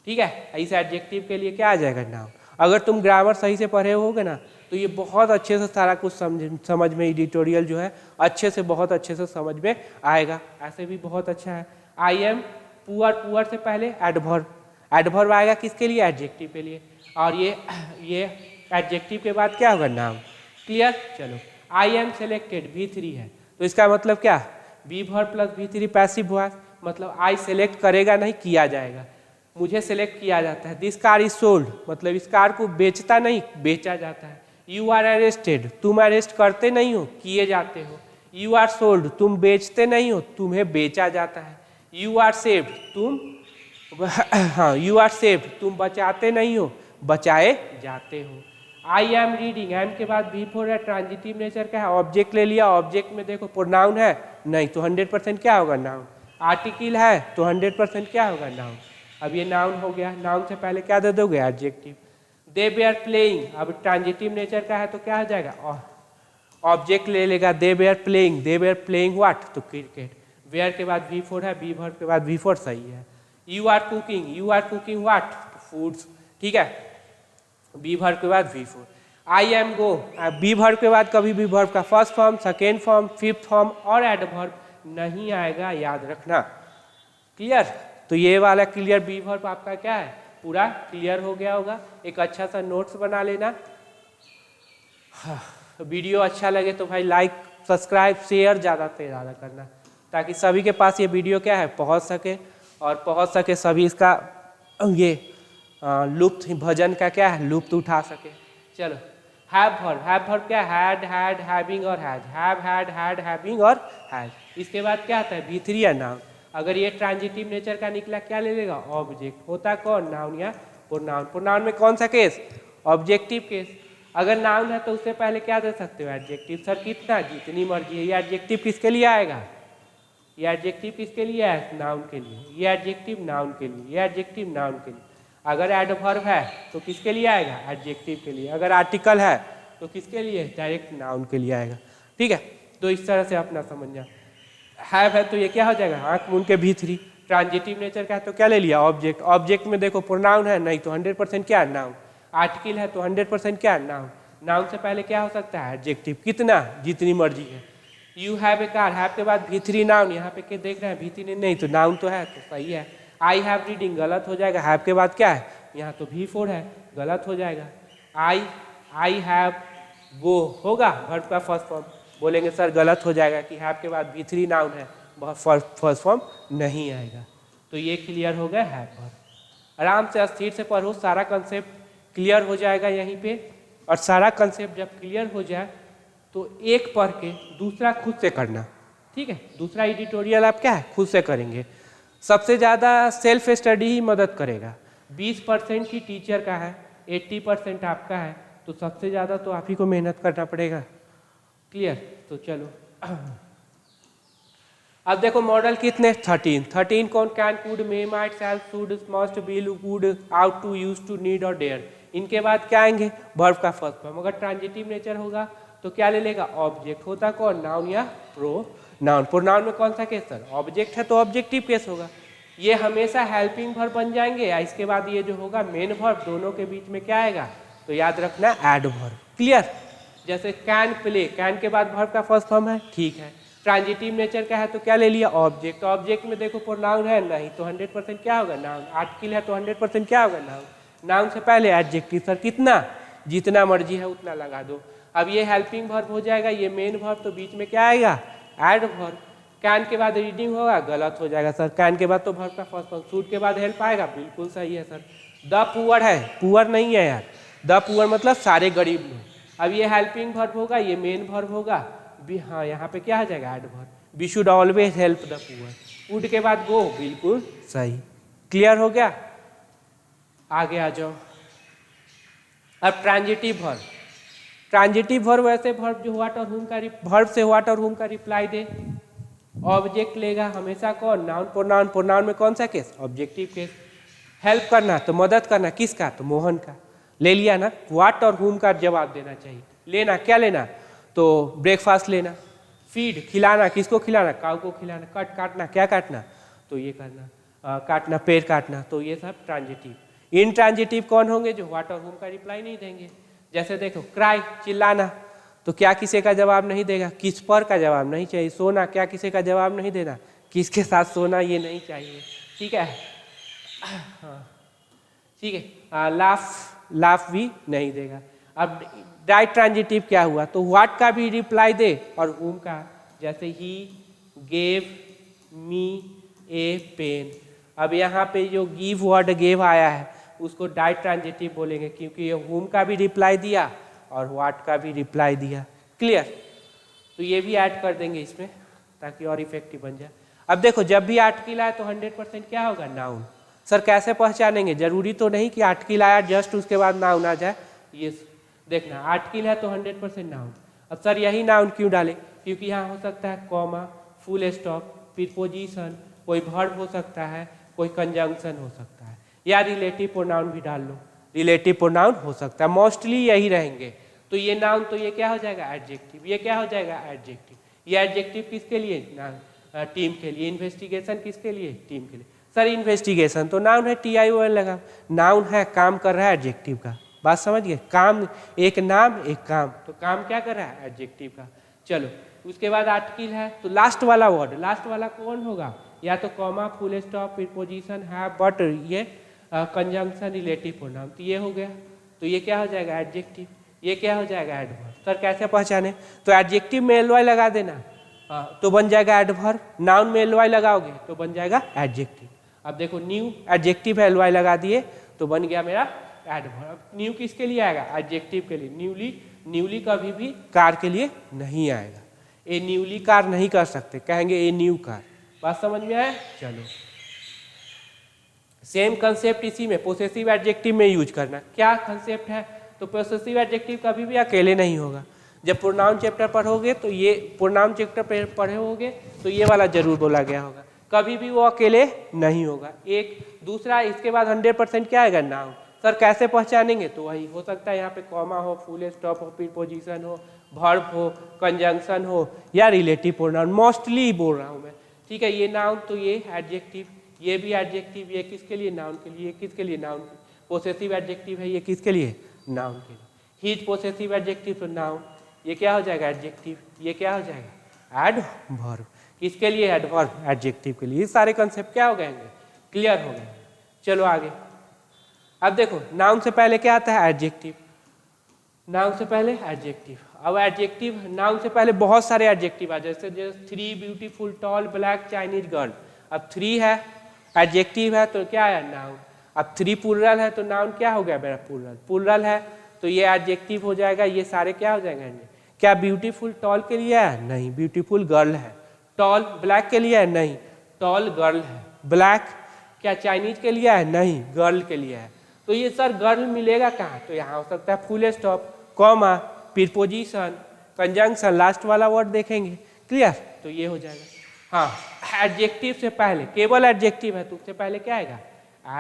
Speaker 1: ठीक है, इस एडजेक्टिव के लिए क्या आ जाएगा? नाउन। अगर तुम ग्रामर सही से पढ़े होगे ना तो ये बहुत अच्छे से सारा कुछ समझ में, एडिटोरियल जो है अच्छे से, बहुत अच्छे से समझ में आएगा। ऐसे भी बहुत अच्छा है। आई एम पुअर, पुअर से पहले एडवर्ब। एडवर्ब आएगा किसके लिए? एडजेक्टिव के लिए। और ये एडजेक्टिव के बाद क्या होगा? नाउन। क्लियर। चलो, आई एम सेलेक्टेड, V3 है, तो इसका मतलब क्या? Be verb plus V3 passive voice, मतलब आई सेलेक्ट करेगा नहीं, किया जाएगा। मुझे सेलेक्ट किया जाता है। दिस कार इज सोल्ड, मतलब इस कार को बेचता नहीं, बेचा जाता है। यू आर अरेस्टेड, तुम अरेस्ट करते नहीं हो, किए जाते हो। यू आर सोल्ड, तुम बेचते नहीं हो, तुम्हें बेचा जाता है। यू आर सेव्ड, तुम हाँ, यू आर सेव्ड, तुम बचाते नहीं हो, बचाए जाते हो। आई एम रीडिंग, एम के बाद V4 है, ट्रांजिटिव नेचर का है, ऑब्जेक्ट ले लिया। ऑब्जेक्ट में देखो प्रोनाउन है नहीं, तो 100% क्या होगा? नाउन। आर्टिकल है तो 100% क्या होगा? नाउन। अब ये नाउन हो गया। नाउन से पहले क्या दे दोगे? एडजेक्टिव। दे बेयर प्लेइंग, अब ट्रांजिटिव नेचर का है तो क्या हो जाएगा? ऑब्जेक्ट ले लेगा। They were playing, they were playing what? तो क्रिकेट। वेयर के बाद V4 है, बी वर्ब के बाद V4 सही है। You are cooking, you are cooking what? Foods. ठीक है, बी वर्ब के बाद V4। I am go, be verb के बाद कभी भी वर्ब का first form, second form, fifth form और एडवर्ब नहीं आएगा, याद रखना। क्लियर? तो ये वाला क्लियर बी वर्ब आपका क्या है, पूरा क्लियर हो गया होगा। एक अच्छा सा नोट्स बना लेना। वीडियो अच्छा लगे तो भाई लाइक, सब्सक्राइब, शेयर ज़्यादा से ज़्यादा करना, ताकि सभी के पास ये वीडियो क्या है, पहुंच सके, और पहुंच सके सभी इसका ये लुप्त भजन का क्या है, लुप्त उठा सके। चलो, हैव वर्ब क्या, हैड, हैड, हैविंग और हैज, हैव, हैड, हैविंग और हैज। इसके बाद क्या आता है, V3 या नाउन। अगर ये ट्रांजिटिव नेचर का निकला, क्या ले लेगा, ऑब्जेक्ट। होता कौन, नाउन या प्रोनाउन। प्रोनाउन में कौन सा केस, ऑब्जेक्टिव केस। अगर नाउन है तो उससे पहले क्या दे सकते हो, एडजेक्टिव। सर कितना, जितनी मर्जी है। ये एडजेक्टिव किसके लिए आएगा, ये एडजेक्टिव किसके लिए है, नाउन के लिए। ये एडजेक्टिव नाउन के लिए, ये एडजेक्टिव नाउन के लिए। अगर एडवर्ब है तो किसके लिए आएगा, एडजेक्टिव के लिए। अगर आर्टिकल है तो किसके लिए, डायरेक्ट नाउन के लिए आएगा। ठीक है, तो इस तरह से अपना समझना। हैव है तो ये क्या हो जाएगा, आंख मूंद के V3। ट्रांजिटिव नेचर का है तो क्या ले लिया, ऑब्जेक्ट। ऑब्जेक्ट में देखो प्रोनाउन है नहीं तो 100% क्या है, नाउन। आर्टिकल है तो 100% क्या है, नाउन। नाउन से पहले क्या हो सकता है, एडजेक्टिव। कितना, जितनी मर्जी है। You have a car, have के बाद V3 नाउन। यहाँ पे क्या देख रहे हैं, V3 नहीं तो नाउन तो है, तो सही है। आई हैव रीडिंग, गलत हो जाएगा। हैव के बाद क्या है, यहाँ तो V4 है, गलत हो जाएगा। आई हैव गो होगा वर्ब का फर्स्ट फॉर्म। बोलेंगे सर गलत हो जाएगा कि हैव के बाद V3 नाउन है, फर्स्ट फॉर्म नहीं आएगा। तो ये क्लियर हो गया हैव वर्ब। आराम से अस्थिर से पढ़ो, सारा कंसेप्ट क्लियर हो जाएगा यहीं पे। और सारा कंसेप्ट जब क्लियर हो जाए तो एक पढ़ के दूसरा खुद से करना। ठीक है, दूसरा एडिटोरियल आप क्या है, खुद से करेंगे। सबसे ज़्यादा सेल्फ स्टडी ही मदद करेगा। 20% ही टीचर का है, 80% आपका है, तो सबसे ज़्यादा तो आप ही को मेहनत करना पड़ेगा। क्लियर? तो चलो अब देखो मॉडल कितने, 13 कौन, can, could, may, might, shall, should, must, will, would, ought to, used to, need और डेयर। इनके बाद क्या आएंगे, वर्ब का फर्स्ट फॉर्म। अगर ट्रांजिटिव नेचर होगा तो क्या ले लेगा, ऑब्जेक्ट। होता कौन, नाउन या प्रोनाउन। प्रोनाउन में कौन सा केस सर, ऑब्जेक्ट है तो ऑब्जेक्टिव केस होगा। ये हमेशा हेल्पिंग वर्ब बन जाएंगे, या इसके बाद ये जो होगा मेन वर्ब, दोनों के बीच में क्या आएगा, तो याद रखना एडवर्ब। क्लियर? जैसे कैन प्ले, कैन के बाद वर्ब का फर्स्ट फॉर्म है, ठीक है। ट्रांजिटिव नेचर का है तो क्या ले लिया, ऑब्जेक्ट। ऑब्जेक्ट में देखो प्रोनाउन है नहीं तो 100% क्या होगा, नाउन। आर्टिकल है तो 100% क्या होगा, नाउन। नाउन से पहले एडजेक्टिव। सर कितना, जितना मर्जी है उतना लगा दो। अब ये हेल्पिंग वर्ब हो जाएगा, ये मेन वर्ब, तो बीच में क्या आएगा, एडवर्ब। कैन के बाद रीडिंग होगा, गलत हो जाएगा सर। कैन के बाद तो वर्ब का फर्स्ट फॉर्म। शूड के बाद हेल्प आएगा, बिल्कुल सही है सर। द पुअर है, पुअर नहीं है यार, द पुअर मतलब सारे गरीब लोग। अब ये हेल्पिंग वर्ब होगा, ये मेन वर्ब होगा। हाँ, यहाँ पे क्या आ जाएगा, adverb. We should always help the poor. Would के बाद गो, बिल्कुल सही। क्लियर हो गया? आगे आ जाओ। अब ट्रांजिटिव वर्ब। ट्रांजिटिव वर्ब वैसे वर्ब जो व्हाट और हुम का वर्ब से व्हाट और हुम का रिप्लाई दे। ऑब्जेक्ट लेगा हमेशा कौन, नाउन प्रोनाउन। प्रोनाउन में कौन सा केस, ऑब्जेक्टिव केस। हेल्प करना तो मदद करना, किसका, तो मोहन का। ले लिया ना, व्हाट और हुम का जवाब देना चाहिए। लेना क्या लेना, तो ब्रेकफास्ट लेना। फीड खिलाना, किसको खिलाना, काऊ को खिलाना। कट काटना, क्या काटना, तो ये करना, काटना, पेड़ काटना। तो ये सब ट्रांजिटिव। इन ट्रांजिटिव कौन होंगे, जो व्हाट और हुम का रिप्लाई नहीं देंगे। जैसे देखो क्राई, चिल्लाना, तो क्या किसी का जवाब नहीं देगा, किस पर का जवाब नहीं चाहिए। सोना, क्या किसी का जवाब नहीं देना, किसके साथ सोना ये नहीं चाहिए। ठीक है, हाँ ठीक है। लाफ भी नहीं देगा। अब डायरेक्ट ट्रांजिटिव क्या हुआ, तो व्हाट का भी रिप्लाई दे और हुम का। जैसे he gave me A pen. अब यहाँ पे जो गिव वर्ड गेव आया है उसको डायरेक्ट ट्रांजिटिव बोलेंगे, क्योंकि ये हुम का भी रिप्लाई दिया और व्हाट का भी रिप्लाई दिया। क्लियर? तो ये भी ऐड कर देंगे इसमें ताकि और इफेक्टिव बन जाए। अब देखो जब भी आर्टिकल आए तो 100% क्या होगा, नाउन। सर कैसे पहचानेंगे, जरूरी तो नहीं कि आर्टिकल आया जस्ट उसके बाद नाउन आ जाए। ये देखना, आर्टिकल है तो 100% नाउन। अब सर यही नाउन क्यों डाले, क्योंकि यहाँ हो सकता है कॉमा, फुल स्टॉप, प्रीपोजिशन, कोई वर्ब हो सकता है, कोई कंजंक्शन हो सकता है, या रिलेटिव प्रोनाउन भी डाल लो। रिलेटिव प्रोनाउन हो सकता है, मोस्टली यही रहेंगे। तो ये नाउन, तो ये क्या हो जाएगा, एडजेक्टिव। ये क्या हो जाएगा, एडजेक्टिव। ये एडजेक्टिव किसके लिए, टीम के लिए। इन्वेस्टिगेशन किसके लिए, टीम के लिए। सर इन्वेस्टिगेशन तो नाउन है, TION लगा, नाउन है, काम कर रहा है एडजेक्टिव का, बात समझ गए, काम एक नाम एक काम, तो काम क्या कर रहा है एडजेक्टिव का। चलो उसके बाद आर्टिकल है, तो लास्ट वाला वर्ड, लास्ट वाला कौन होगा, या तो comma, full stop, preposition, have, but, ये कंजंक्शन, रिलेटिव प्रोनाउन, तो ये हो गया, तो ये क्या हो जाएगा एडजेक्टिव, ये क्या हो जाएगा एडवर्ब। सर कैसे पहचाने, तो एडजेक्टिव में एल वाई लगा देना, तो बन जाएगा एडवर्ब, नाउन में एल वाई लगाओगे तो बन जाएगा एडजेक्टिव। अब देखो न्यू एडजेक्टिव है, एल वाई लगा दिए तो बन गया मेरा एडवर्ब। अब न्यू किसके लिए आएगा, एडजेक्टिव के लिए, न्यूली, न्यूली कभी भी कार के लिए नहीं आएगा, ए न्यूली कार नहीं कर सकते, कहेंगे ए न्यू कार। बात समझ में आया। चलो सेम कंसेप्ट इसी में पोसेसिव एडजेक्टिव में यूज करना। क्या कंसेप्ट है, तो पोसेसिव एडजेक्टिव कभी भी अकेले नहीं होगा। जब प्रोनाउन चैप्टर पढ़ोगे तो ये प्रोनाउन चैप्टर पढ़े होगे तो ये वाला जरूर बोला गया होगा, कभी भी वो अकेले नहीं होगा। एक दूसरा इसके बाद 100% क्या आएगा, नाउन। सर कैसे पहचानेंगे, तो वही हो सकता है यहाँ पे कॉमा हो, फुल स्टॉप हो, प्रीपोजिशन हो, वर्ब हो, कंजंक्शन हो, या रिलेटिव प्रोनाउन, मोस्टली बोल रहा हूँ मैं, ठीक है। ये नाउन तो ये एडजेक्टिव, ये भी एडजेक्टिव, ये किसके लिए, नाउन के लिए, किसके लिए, नाउन। पोसेसिव एडजेक्टिव है, ये किसके लिए, नाउन के लिए। ही इज पोसेसिव एडजेक्टिव तो नाउन, ये क्या हो जाएगा एडजेक्टिव, ये क्या हो जाएगा एडवर्ब। किसके लिए, एडवर्ब, एडजेक्टिव के लिए। ये सारे कंसेप्ट क्या हो गएंगे, क्लियर हो गए। चलो आगे। अब देखो नाउन से पहले क्या आता है, एडजेक्टिव, नाउन से पहले एडजेक्टिव। अब एडजेक्टिव, नाउन से पहले बहुत सारे एडजेक्टिव आ, जैसे 3 beautiful, tall, black, Chinese girl. अब 3 है एडजेक्टिव है तो क्या है, नाउन। अब 3 प्लूरल है तो नाउन क्या हो गया मेरा, प्लूरल। प्लूरल है तो ये एडजेक्टिव हो जाएगा, ये सारे क्या हो जाएंगे। क्या ब्यूटीफुल टॉल के लिए है, नहीं, ब्यूटीफुल गर्ल है। टॉल ब्लैक के लिए है, नहीं, टॉल गर्ल है। ब्लैक क्या चाइनीज के लिए है, नहीं, गर्ल के लिए है। तो ये सर गर्ल मिलेगा कहाँ, तो यहाँ हो सकता है full stop, comma, preposition, conjunction, last वाला वर्ड देखेंगे, क्लियर। तो ये हो जाएगा। हाँ एडजेक्टिव से पहले, केवल एडजेक्टिव है तो उससे पहले क्या आएगा,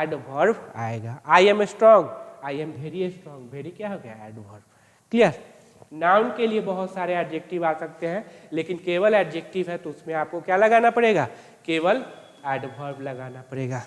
Speaker 1: एडवर्ब आएगा। I am strong, I am very strong, very क्या हो गया, एडवर्ब, क्लियर। नाउन के लिए बहुत सारे एडजेक्टिव आ सकते हैं, लेकिन केवल एडजेक्टिव है तो उसमें आपको क्या लगाना पड़ेगा, केवल एडवर्ब लगाना पड़ेगा।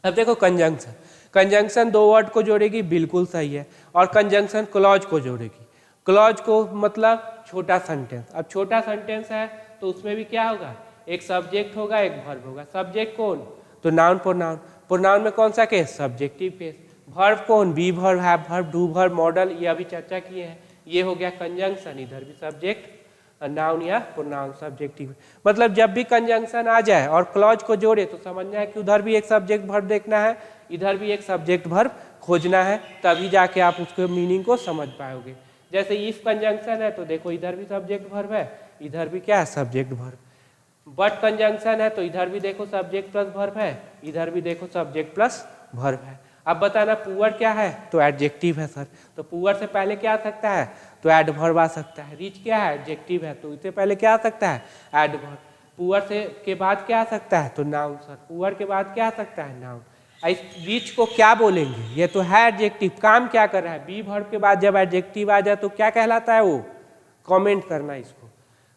Speaker 1: अब देखो कंजंक्शन, कंजंक्शन 2 वर्ड को जोड़ेगी, बिल्कुल सही है। और कंजंक्शन क्लॉज को जोड़ेगी। क्लॉज को मतलब छोटा सेंटेंस। अब छोटा सेंटेंस है तो उसमें भी क्या होगा, एक सब्जेक्ट होगा, एक वर्ब होगा। सब्जेक्ट कौन, तो नाउन प्रोनाउन। प्रोनाउन में कौन सा केस, सब्जेक्टिव केस। वर्ब कौन, be verb, have verb, do verb, model, ये अभी चर्चा किए हैं। ये हो गया कंजंक्शन, इधर भी सब्जेक्ट नाउन या प्रोनाउन, सब्जेक्टिव। मतलब जब भी कंजंक्शन आ जाए और क्लॉज को जोड़े तो समझना है कि उधर भी एक सब्जेक्ट वर्ब देखना है, इधर भी एक सब्जेक्ट वर्ब खोजना है, तभी जाके आप उसके मीनिंग को समझ पाओगे। जैसे इफ कंजंक्शन है तो देखो इधर भी सब्जेक्ट वर्ब है, इधर भी क्या है, सब्जेक्ट वर्ब। बट कंजंक्शन है तो इधर भी देखो सब्जेक्ट प्लस वर्ब है, इधर भी देखो सब्जेक्ट प्लस वर्ब है। अब बताना पुअर क्या है, तो एडजेक्टिव है सर। तो पुअर से पहले क्या आ सकता है, तो एडवर्ब आ सकता है। रिच क्या है, एडजेक्टिव है, तो इससे पहले क्या आ सकता है, एडवर्ब। पुअर से के बाद क्या आ सकता है, तो नाउन सर। पुअर के बाद क्या आ सकता है, नाउन। इस रिच को क्या बोलेंगे, ये तो है एडजेक्टिव, काम क्या कर रहा है, बी वर्ब के बाद जब एडजेक्टिव आ जाए तो क्या कहलाता है वो, कमेंट करना इसको।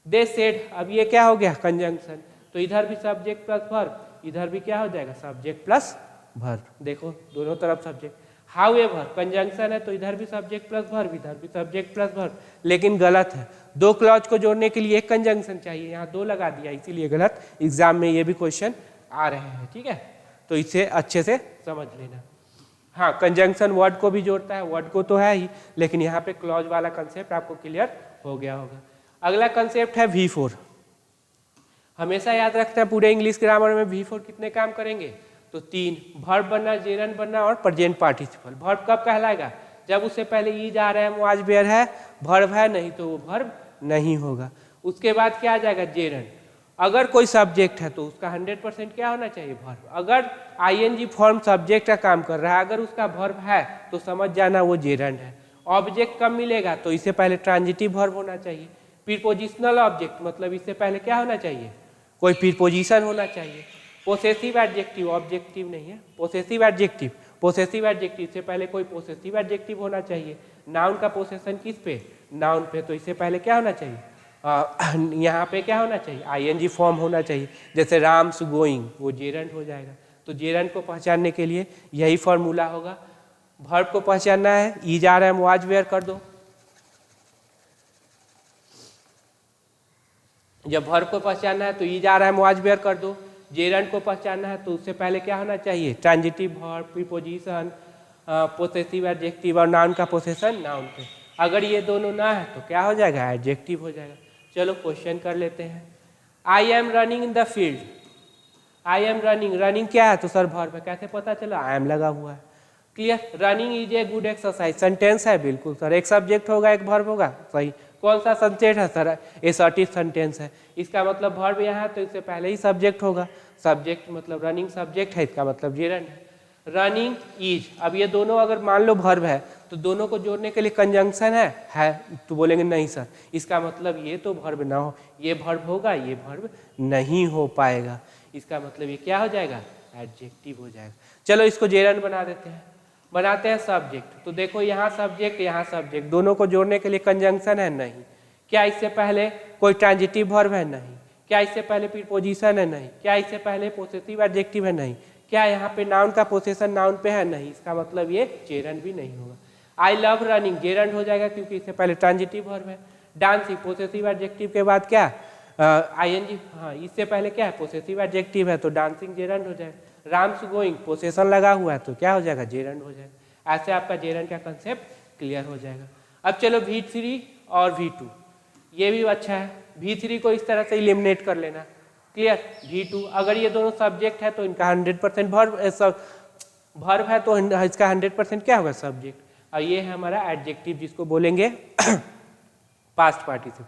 Speaker 1: दे सेड, अब ये क्या हो गया, कंजंक्शन। तो इधर भी सब्जेक्ट प्लस वर्ब, इधर भी क्या हो जाएगा, सब्जेक्ट प्लस वर्ब। देखो दोनों तरफ सब्जेक्ट। हाउएवर कंजंक्शन है तो इधर भी सब्जेक्ट प्लस वर्ब, इधर भी सब्जेक्ट प्लस वर्ब, लेकिन गलत है। 2 क्लॉज को जोड़ने के लिए एक कंजंक्शन चाहिए, यहाँ 2 लगा दिया, इसीलिए गलत। एग्जाम में ये भी क्वेश्चन आ रहे हैं, ठीक है, तो इसे अच्छे से समझ लेना। हाँ कंजंक्शन वर्ड को भी जोड़ता है, वर्ड को तो है ही, लेकिन यहाँ पे क्लॉज वाला कंसेप्ट आपको क्लियर हो गया होगा। अगला कंसेप्ट है V4। हमेशा याद रखते हैं पूरे इंग्लिश ग्रामर में V4 कितने काम करेंगे, तो 3, वर्ब बनना, जेरंड बनना और प्रेजेंट पार्टिसिपल। वर्ब कब कहलाएगा, जब उससे पहले ई जा रहा है, वाज वेयर है, वर्ब है, नहीं तो वो वर्ब नहीं होगा। उसके बाद क्या आ जाएगा, जेरंड। अगर कोई सब्जेक्ट है तो उसका 100% क्या होना चाहिए, वर्ब। अगर आईएनजी फॉर्म सब्जेक्ट का काम कर रहा है, अगर उसका वर्ब है तो समझ जाना वो जेरंड है। ऑब्जेक्ट कब मिलेगा, तो इससे पहले ट्रांजिटिव वर्ब होना चाहिए। प्रीपोजिशनल ऑब्जेक्ट मतलब इससे पहले क्या होना चाहिए, कोई प्रीपोजिशन होना चाहिए। पोसेसिव एडजेक्टिव, ऑब्जेक्टिव नहीं है, पोसेसिव एडजेक्टिव। पोसेसिव एडजेक्टिव से पहले कोई पोसेसिव एडजेक्टिव होना चाहिए। नाउन का पोसेशन किस पे, नाउन पे, तो इससे पहले क्या होना चाहिए, यहाँ पे क्या होना चाहिए, आईएनजी फॉर्म होना चाहिए। जैसे राम्स गोइंग, वो जेरंड हो जाएगा। तो जेरंड को पहचानने के लिए यही फॉर्मूला होगा। वर्ब को पहचानना है, is are am was were कर दो। जब वर्ब को पहचानना है तो is are am was were कर दो। जेरंड को पहचानना है तो उससे पहले क्या होना चाहिए, transitive verb, preposition, possessive adjective और नाउन का पोसेशन नाउन पे। अगर ये दोनों ना है तो क्या हो जाएगा, एडजेक्टिव हो जाएगा। चलो क्वेश्चन कर लेते हैं। I am running in the field. I am running, running क्या है तो सर वर्ब है, कैसे पता चला, आई एम लगा हुआ है। Clear, running is a good exercise, sentence है बिल्कुल सर, एक सब्जेक्ट होगा एक वर्ब होगा, सही। कौन सा सब्जेक्ट है सर, एसर्टिव सेंटेंस है, इसका मतलब वर्ब यहाँ है तो इससे पहले ही सब्जेक्ट होगा, सब्जेक्ट मतलब रनिंग सब्जेक्ट है, इसका मतलब जेरंड है। रनिंग इज, अब ये दोनों अगर मान लो वर्ब है तो दोनों को जोड़ने के लिए कंजंक्शन है तो बोलेंगे नहीं सर, इसका मतलब ये तो वर्ब ना हो, ये वर्ब होगा ये वर्ब नहीं हो पाएगा, इसका मतलब ये क्या हो जाएगा, एडजेक्टिव हो जाएगा। चलो इसको जेरंड बना देते हैं, बनाते हैं सब्जेक्ट। तो देखो यहाँ सब्जेक्ट दोनों को जोड़ने के लिए कंजंक्शन है, नहीं। क्या इससे पहले कोई ट्रांजिटिव वर्ब है, नहीं। क्या इससे पहले प्रीपोजिशन है, नहीं। क्या इससे पहले पोसेसिव एडजेक्टिव है, नहीं। क्या यहाँ पे नाउन का पोसेशन नाउन पे है, नहीं। इसका मतलब ये जेरंड भी नहीं होगा। आई लव रनिंग, जेरंड हो जाएगा क्योंकि इससे पहले ट्रांजिटिव वर्ब है। डांसिंग, पोसेसिव एडजेक्टिव के बाद क्या, आईएनजी, हाँ इससे पहले क्या है, पोसेसिव एडजेक्टिव है तो डांसिंग जेरंड हो जाएगा। राम्स गोइंग, पोसेशन लगा हुआ है तो क्या हो जाएगा, जेरंड हो जाएगा। ऐसे आपका जेरंड का कंसेप्ट क्लियर हो जाएगा। अब चलो V3 और V2, ये भी अच्छा है। V3 को इस तरह से इलिमिनेट कर लेना, क्लियर। V2, अगर ये दोनों सब्जेक्ट है तो इनका 100% वर्ब है तो इसका 100% क्या होगा, सब्जेक्ट। और ये है हमारा एडजेक्टिव जिसको बोलेंगे पास्ट पार्टिसिपल,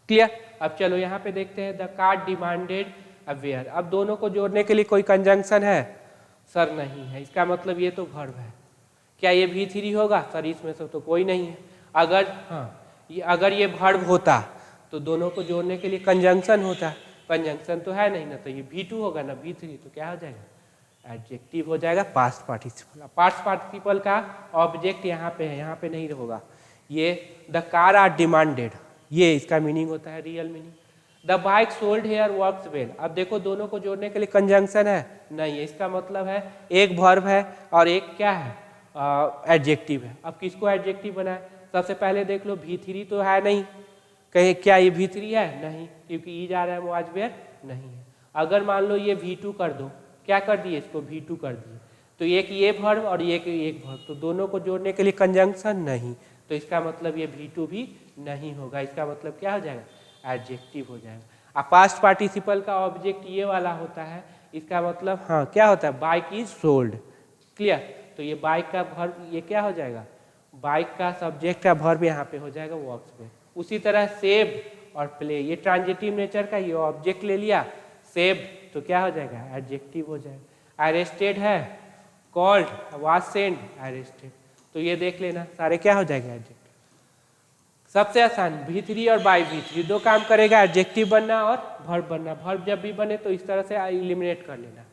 Speaker 1: क्लियर। अब चलो यहाँ पे देखते हैं, the card demanded a wear. अब दोनों को जोड़ने के लिए कोई कंजंक्शन है, सर नहीं है, इसका मतलब ये तो वर्ब है। क्या ये V3 होगा, सर इसमें से तो कोई नहीं है। अगर ये वर्ब होता तो दोनों को जोड़ने के लिए कंजंक्शन होता, कंजंक्शन तो है नहीं ना, तो ये V2 होगा ना V3, तो क्या हो जाएगा, एडजेक्टिव हो जाएगा, पास्ट पार्टिसिपल। पास्ट पार्टिसिपल का ऑब्जेक्ट यहाँ पे है, यहाँ पे नहीं होगा। ये द कार आर डिमांडेड, ये इसका मीनिंग होता है, real meaning. The bike sold here works well. अब देखो दोनों को जोड़ने के लिए कंजंक्शन है, नहीं है, इसका मतलब है एक वर्ब है और एक क्या है, एडजेक्टिव है। अब किसको एडजेक्टिव बनाए, सबसे पहले देख लो V3 तो है नहीं, कहीं क्या ये V3 है, नहीं, क्योंकि इज आ रहा है वाज वेयर नहीं है। अगर मान लो ये V2 कर दो, क्या कर दिए इसको, V2 कर दिए, तो एक ये वर्ब और एक वर्ब, तो दोनों को जोड़ने के लिए कंजंक्शन नहीं, तो इसका मतलब ये V2 भी नहीं होगा, इसका मतलब क्या हो जाएगा, एडजेक्टिव हो जाएगा। अब पास्ट पार्टिसिपल का ऑब्जेक्ट ये वाला होता है, इसका मतलब हाँ क्या होता है, बाइक इज सोल्ड, क्लियर। तो ये बाइक का वर्ब ये क्या हो जाएगा, बाइक का सब्जेक्ट का वर्ब यहाँ पे हो जाएगा वर्क्स पे। उसी तरह सेव और प्ले, ये ट्रांजिटिव नेचर का, ये ऑब्जेक्ट ले लिया सेव, तो क्या हो जाएगा, एडजेक्टिव हो जाएगा। अरेस्टेड है, कॉल्ड, वाज सेंट, अरेस्टेड, तो ये देख लेना सारे क्या हो जाएगा, एडजेक्टिव। सबसे आसान V3 और बाई V3 दो काम करेगा, एडजेक्टिव बनना और वर्ब बनना। वर्ब जब भी बने तो इस तरह से इलिमिनेट कर लेना,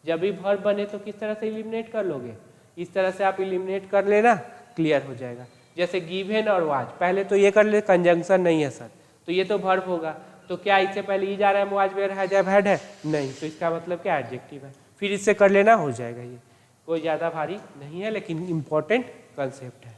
Speaker 1: जब भी वर्ब बने तो किस तरह से इलिमिनेट कर लोगे, इस तरह से आप इलिमिनेट कर लेना, क्लियर हो जाएगा। जैसे गिवन और वाज, पहले तो ये कर ले, कंजंक्शन नहीं है सर, तो ये तो वर्ब होगा, तो क्या इससे पहले इज आ रहा है, वाज वेयर है, जब हेड है नहीं, तो इसका मतलब क्या, एडजेक्टिव है। फिर इससे कर लेना, हो जाएगा। ये कोई ज़्यादा भारी नहीं है लेकिन इम्पॉर्टेंट कंसेप्ट है।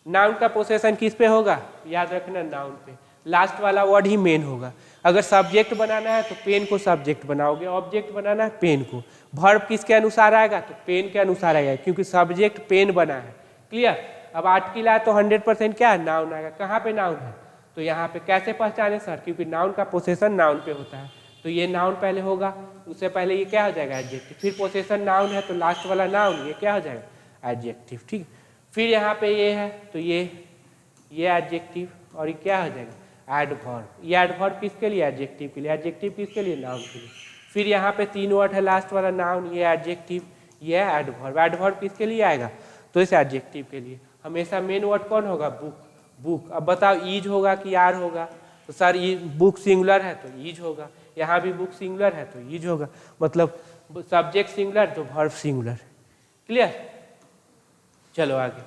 Speaker 1: नाउन का पोसेशन किस पे होगा, याद रखना नाउन पे, लास्ट वाला वर्ड ही मेन होगा। अगर सब्जेक्ट बनाना है तो पेन को सब्जेक्ट बनाओगे, ऑब्जेक्ट बनाना है पेन को। वर्ब किसके अनुसार आएगा, तो पेन के अनुसार आएगा, क्योंकि सब्जेक्ट पेन बना है, क्लियर। अब आर्टिकल आया तो 100% क्या है, नाउन आएगा। कहाँ पे नाउन है, तो यहाँ पे कैसे पहचाने सर, क्योंकि नाउन का पोसेशन नाउन पे होता है, तो ये नाउन पहले होगा, उससे पहले ये क्या हो जाएगा, एडजेक्टिव। फिर पोसेशन नाउन है तो लास्ट वाला नाउन, ये क्या हो जाएगा, एडजेक्टिव, ठीक। फिर यहाँ पे ये है तो ये एडजेक्टिव, और ये क्या हो जाएगा, एडवर्ब। ये एडवर्ब किसके लिए, एडजेक्टिव के लिए। एडजेक्टिव किसके लिए, नाउन के लिए। फिर यहाँ पे 3 वर्ड है, लास्ट वाला नाउन, ये एडजेक्टिव, ये एडवर्ब। एडवर्ब किसके लिए आएगा, तो इस एडजेक्टिव के लिए। हमेशा मेन वर्ड कौन होगा, बुक, बुक। अब बताओ ईज होगा कि आर होगा, तो सर बुक सिंगुलर है तो ईज होगा, यहाँ भी बुक सिंगुलर है तो ईज होगा, मतलब सब्जेक्ट सिंगुलर तो वर्ब सिंगुलर, क्लियर। चलो आगे,